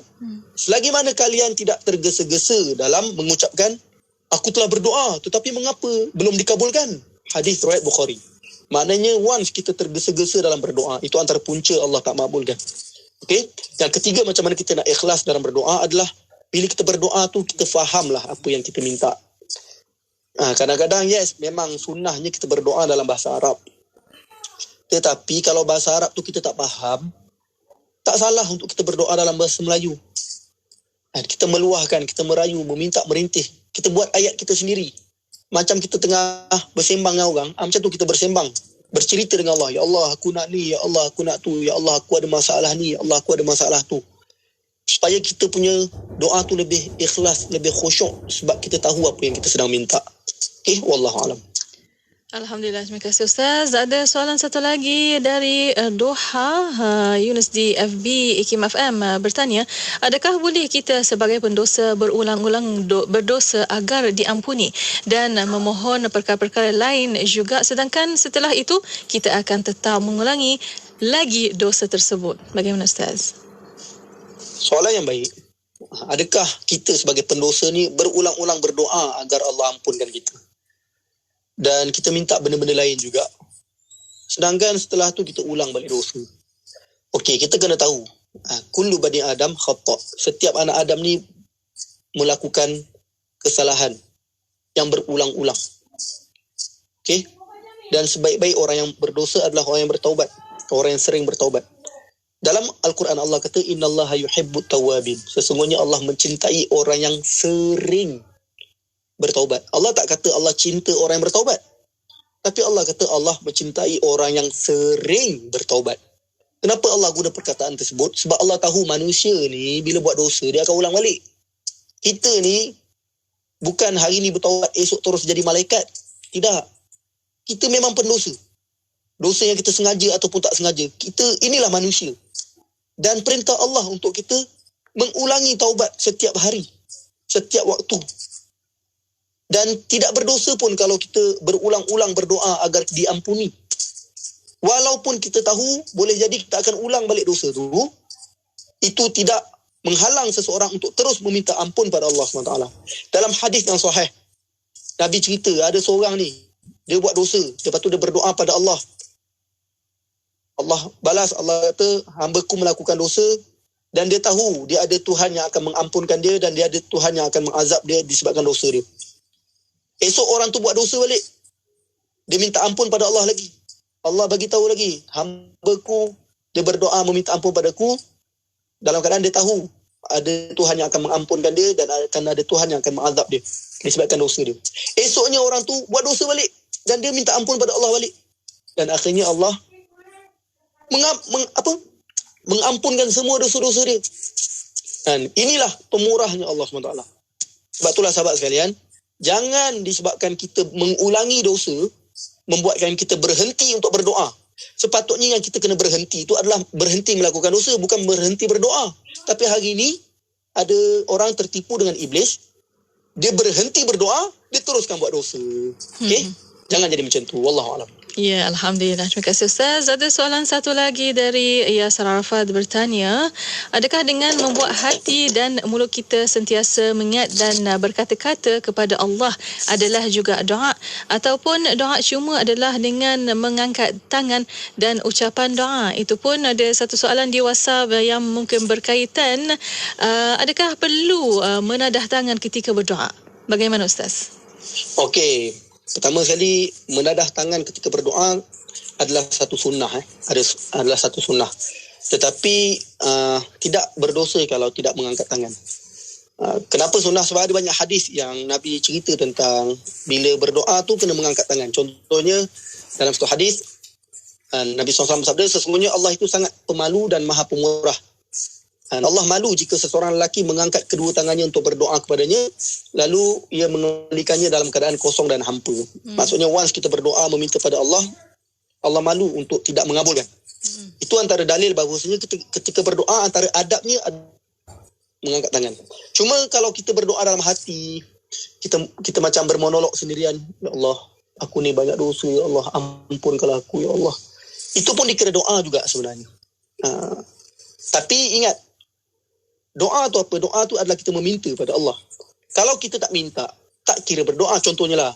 selagi mana kalian tidak tergesa-gesa dalam mengucapkan, aku telah berdoa tetapi mengapa belum dikabulkan. Hadis riwayat Bukhari. Maknanya once kita tergesa-gesa dalam berdoa, itu antara punca Allah tak makbulkan. Okey. Yang ketiga, macam mana kita nak ikhlas dalam berdoa adalah bila kita berdoa tu kita fahamlah apa yang kita minta. Kadang-kadang yes, memang sunnahnya kita berdoa dalam bahasa Arab. Tetapi kalau bahasa Arab tu kita tak faham, tak salah untuk kita berdoa dalam bahasa Melayu. Kita meluahkan, kita merayu, meminta, merintih. Kita buat ayat kita sendiri. Macam kita tengah bersembang dengan orang, macam tu kita bersembang. Bercerita dengan Allah, ya Allah aku nak ni, ya Allah aku nak tu, ya Allah aku ada masalah ni, ya Allah aku ada masalah tu. Supaya kita punya doa tu lebih ikhlas, lebih khusyuk, sebab kita tahu apa yang kita sedang minta. Okey, wallahualam. Alhamdulillah, terima kasih Ustaz. Ada soalan satu lagi dari Doha. Yunus di FB IKIM FM bertanya, adakah boleh kita sebagai pendosa berulang-ulang berdosa agar diampuni dan memohon perkara-perkara lain juga, sedangkan setelah itu kita akan tetap mengulangi lagi dosa tersebut? Bagaimana Ustaz? Soalan yang baik. Adakah kita sebagai pendosa ni berulang-ulang berdoa agar Allah ampunkan kita? Dan kita minta benda-benda lain juga. Sedangkan setelah tu kita ulang balik dosa. Okey, kita kena tahu. Kullu bani Adam khata'. Setiap anak Adam ni melakukan kesalahan. yang berulang-ulang. Okey? Dan sebaik-baik orang yang berdosa adalah orang yang bertaubat, orang yang sering bertaubat. Dalam Al-Quran Allah kata innallaha yuhibbut tawwabin. Sesungguhnya Allah mencintai orang yang sering bertaubat. Allah tak kata Allah cinta orang yang bertaubat. Tapi Allah kata Allah mencintai orang yang sering bertaubat. Kenapa Allah guna perkataan tersebut? Sebab Allah tahu manusia ni bila buat dosa dia akan ulang balik. Kita ni bukan hari ni bertaubat esok terus jadi malaikat. Tidak. Kita memang pendosa. Dosa yang kita sengaja ataupun tak sengaja. Inilah manusia. Dan perintah Allah untuk kita mengulangi taubat setiap hari, setiap waktu. Dan tidak berdosa pun kalau kita berulang-ulang berdoa agar diampuni. Walaupun kita tahu boleh jadi kita akan ulang balik dosa tu, itu tidak menghalang seseorang untuk terus meminta ampun pada Allah SWT. Dalam hadis yang sahih, Nabi cerita ada seorang ni, dia buat dosa, lepas tu dia berdoa pada Allah. Allah balas, Allah kata, hamba-Ku melakukan dosa dan dia tahu dia ada Tuhan yang akan mengampunkan dia dan dia ada Tuhan yang akan mengazab dia disebabkan dosa dia. Esok orang tu buat dosa balik. Dia minta ampun pada Allah lagi. Allah bagi tahu lagi, hamba-Ku dia berdoa meminta ampun padaku dalam keadaan dia tahu ada Tuhan yang akan mengampunkan dia dan akan ada Tuhan yang akan mengazab dia disebabkan dosa dia. Esoknya orang tu buat dosa balik dan dia minta ampun pada Allah balik. Dan akhirnya Allah mengampunkan semua dosa-dosa dia. Dan inilah pemurahnya Allah SWT. Sebab itulah sahabat sekalian, jangan disebabkan kita mengulangi dosa membuatkan kita berhenti untuk berdoa. Sepatutnya yang kita kena berhenti itu adalah berhenti melakukan dosa, bukan berhenti berdoa. Tapi hari ini ada orang tertipu dengan iblis. Dia berhenti berdoa, dia teruskan buat dosa. Okey? Jangan jadi macam tu. Wallahu a'lam. Ya, Alhamdulillah. Terima kasih Ustaz. Ada soalan satu lagi dari Yasir Arafat bertanya, adakah dengan membuat hati dan mulut kita sentiasa mengingat dan berkata-kata kepada Allah adalah juga doa, ataupun doa cuma adalah dengan mengangkat tangan dan ucapan doa? Itu pun ada satu soalan di WhatsApp yang mungkin berkaitan, adakah perlu menadah tangan ketika berdoa? Bagaimana Ustaz? Okey. Pertama sekali, menadah tangan ketika berdoa adalah satu sunnah. Adalah satu sunnah. Tetapi tidak berdosa kalau tidak mengangkat tangan. Kenapa sunnah? Sebab ada banyak hadis yang Nabi cerita tentang bila berdoa tu kena mengangkat tangan. Contohnya, dalam satu hadis, Nabi SAW bersabda, sesungguhnya Allah itu sangat pemalu dan maha pemurah. Dan Allah malu jika seseorang lelaki mengangkat kedua tangannya untuk berdoa kepadanya, lalu ia mengalihkannya dalam keadaan kosong dan hampa. Maksudnya once kita berdoa meminta pada Allah, Allah malu untuk tidak mengabulkan. Itu antara dalil bahawasanya ketika berdoa antara adabnya mengangkat tangan. Cuma kalau kita berdoa dalam hati, kita macam bermonolog sendirian, ya Allah, aku ni banyak dosa, ya Allah, ampunkanlah aku, ya Allah. Itu pun dikira doa juga sebenarnya. Tapi ingat, doa tu apa? Doa tu adalah kita meminta pada Allah. Kalau kita tak minta, tak kira berdoa. Contohnya lah,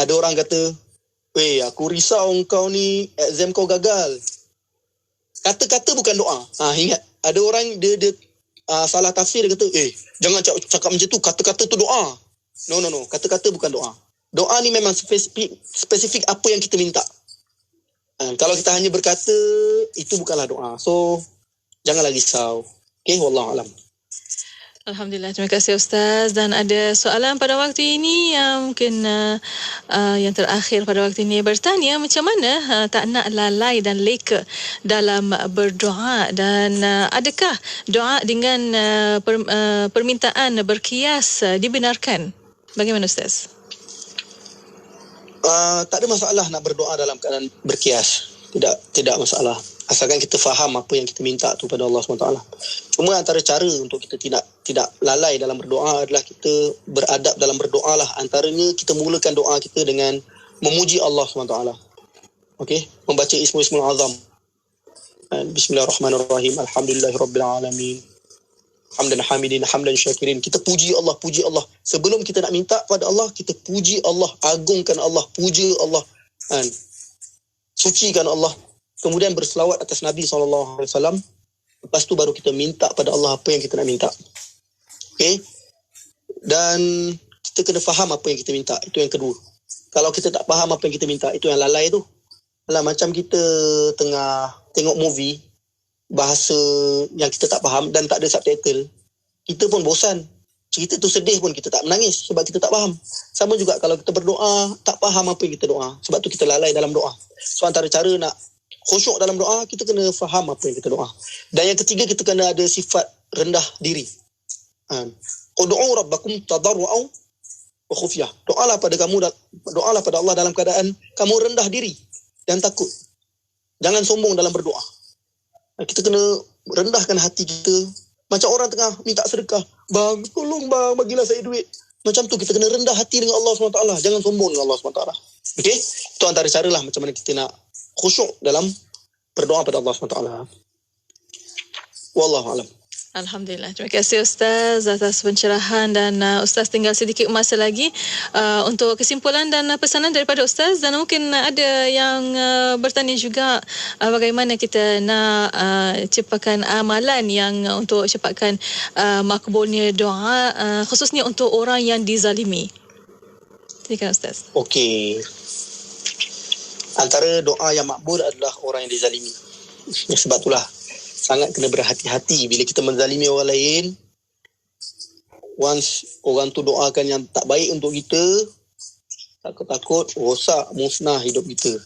ada orang kata, weh, aku risau kau ni, exam kau gagal. Kata-kata bukan doa. Ingat, ada orang dia salah tafsir, dia kata, jangan cakap macam tu, kata-kata tu doa. No. Kata-kata bukan doa. Doa ni memang spesifik apa yang kita minta. Kalau kita hanya berkata, itu bukanlah doa. So, janganlah risau. Okay, wallahualam. Alhamdulillah, terima kasih Ustaz. Dan ada soalan pada waktu ini yang mungkin yang terakhir pada waktu ini bertanya, macam mana tak nak lalai dan leka dalam berdoa, dan adakah doa dengan permintaan berkias dibenarkan? Bagaimana Ustaz? Tak ada masalah nak berdoa dalam keadaan berkias. Tidak masalah. Asalkan kita faham apa yang kita minta tu pada Allah SWT. Cuma antara cara untuk kita tidak lalai dalam berdoa adalah kita beradab dalam berdoa lah. Antaranya kita mulakan doa kita dengan memuji Allah SWT. Okey, membaca Ismul Azam. Bismillahirrahmanirrahim. Alhamdulillahirrabbilalamin. Hamdan hamidin, hamdan syakirin. Kita puji Allah. Sebelum kita nak minta pada Allah, kita puji Allah, agungkan Allah, puja Allah, sucikan Allah. Kemudian berselawat atas Nabi SAW. Lepas tu baru kita minta pada Allah apa yang kita nak minta. Okay? Dan kita kena faham apa yang kita minta. Itu yang kedua. Kalau kita tak faham apa yang kita minta, itu yang lalai tu. Macam kita tengah tengok movie, bahasa yang kita tak faham dan tak ada subtitle, kita pun bosan. Cerita tu sedih pun kita tak menangis sebab kita tak faham. Sama juga kalau kita berdoa, tak faham apa yang kita doa. Sebab tu kita lalai dalam doa. So antara cara nak khusyuk dalam doa, kita kena faham apa yang kita doa. Dan yang ketiga, kita kena ada sifat rendah diri. Ud'u rabbakum tadarru'an wa khufyah. Doalah pada Allah dalam keadaan kamu rendah diri dan takut. Jangan sombong dalam berdoa. Kita kena rendahkan hati kita. Macam orang tengah minta sedekah, bang, tolong bang, bagilah saya duit. Macam tu kita kena rendah hati dengan Allah SWT. Jangan sombong dengan Allah SWT. Okey? Itu antara cara lah macam mana kita nak khusyuk dalam berdoa pada Allah SWT. Wallahualam. Alhamdulillah. Terima kasih Ustaz atas pencerahan dan Ustaz tinggal sedikit masa lagi untuk kesimpulan dan pesanan daripada Ustaz, dan mungkin ada yang bertanya juga bagaimana kita nak cepatkan amalan yang untuk cepatkan makbulnya doa khususnya untuk orang yang dizalimi. Silakan Ustaz. Okey. Antara doa yang makbul adalah orang yang dizalimi. Sebab itulah sangat kena berhati-hati bila kita menzalimi orang lain. Once orang tu doakan yang tak baik untuk kita, takut-takut rosak, musnah hidup kita.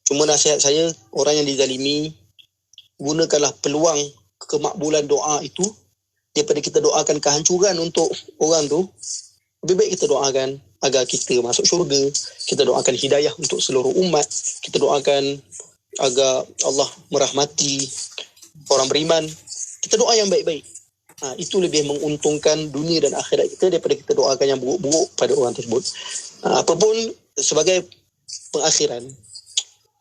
Cuma nasihat saya, orang yang dizalimi, gunakanlah peluang kemakbulan doa itu daripada kita doakan kehancuran untuk orang tu. Lebih baik kita doakan agar kita masuk syurga. Kita doakan hidayah untuk seluruh umat. Kita doakan agar Allah merahmati orang beriman. Kita doa yang baik-baik. Itu lebih menguntungkan dunia dan akhirat kita daripada kita doakan yang buruk-buruk pada orang tersebut. Apapun, sebagai pengakhiran,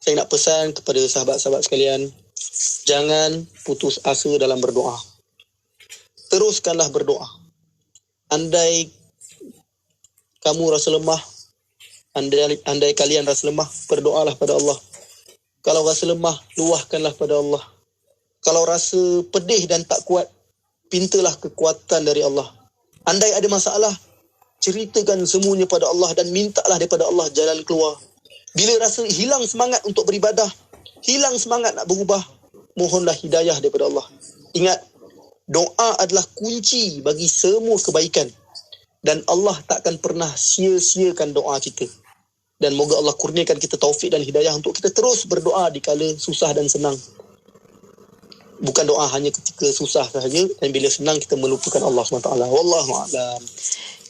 saya nak pesan kepada sahabat-sahabat sekalian, jangan putus asa dalam berdoa. Teruskanlah berdoa. Andai kamu rasa lemah, andai kalian rasa lemah, berdoalah pada Allah. Kalau rasa lemah, luahkanlah pada Allah. Kalau rasa pedih dan tak kuat, pintalah kekuatan dari Allah. Andai ada masalah, ceritakan semuanya pada Allah dan mintalah daripada Allah jalan keluar. Bila rasa hilang semangat untuk beribadah, hilang semangat nak berubah, mohonlah hidayah daripada Allah. Ingat, doa adalah kunci bagi semua kebaikan. Dan Allah takkan pernah sia-siakan doa kita. Dan moga Allah kurniakan kita taufik dan hidayah untuk kita terus berdoa di kala susah dan senang. Bukan doa hanya ketika susah sahaja, dan bila senang kita melupakan Allah SWT. Wallahualam.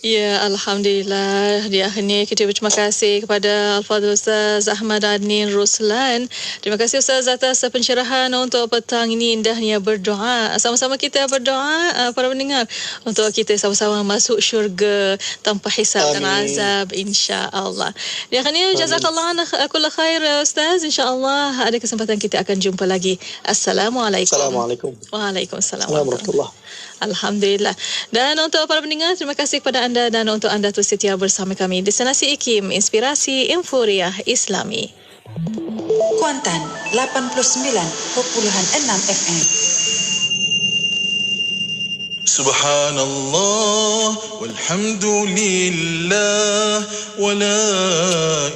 Ya, Alhamdulillah. Di akhirnya kita berterima kasih kepada Al-Fadhil Ustaz Ahmad Adnin Ruslan. Terima kasih Ustaz atas pencerahan untuk petang ini. Indahnya berdoa. Sama-sama kita berdoa para pendengar untuk kita sama-sama masuk syurga tanpa hisab dan azab, insya-Allah. Di akhirnya jazakallah kulla khair Ustaz. Insya-Allah ada kesempatan kita akan jumpa lagi. Assalamualaikum. Assalamualaikum. Waalaikumsalam. Warahmatullahi. Alhamdulillah. Dan untuk para pendengar, terima kasih kepada anda dan untuk anda terus setia bersama kami. Destinasi IKIM, Inspirasi Infuriah Islami. Kuantan 89.6 FM. Subhanallah walhamdulillah wa la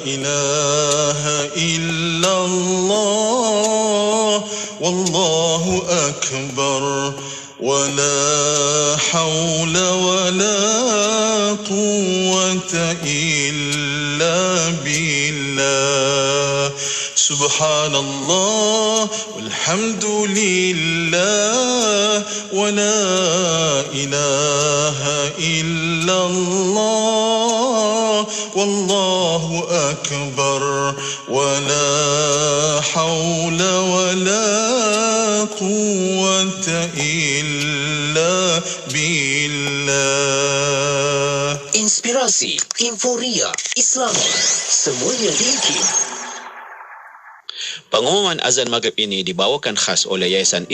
ilaha illallah wallahu akbar ولا حول ولا قوة إلا بالله سبحان الله والحمد لله ولا إله إلا الله والله أكبر ولا حول ولا قوة إلا بالله. Inspirasi Inforia Islami, semuanya diikim. Pengumuman azan maghrib ini dibawakan khas oleh Yayasan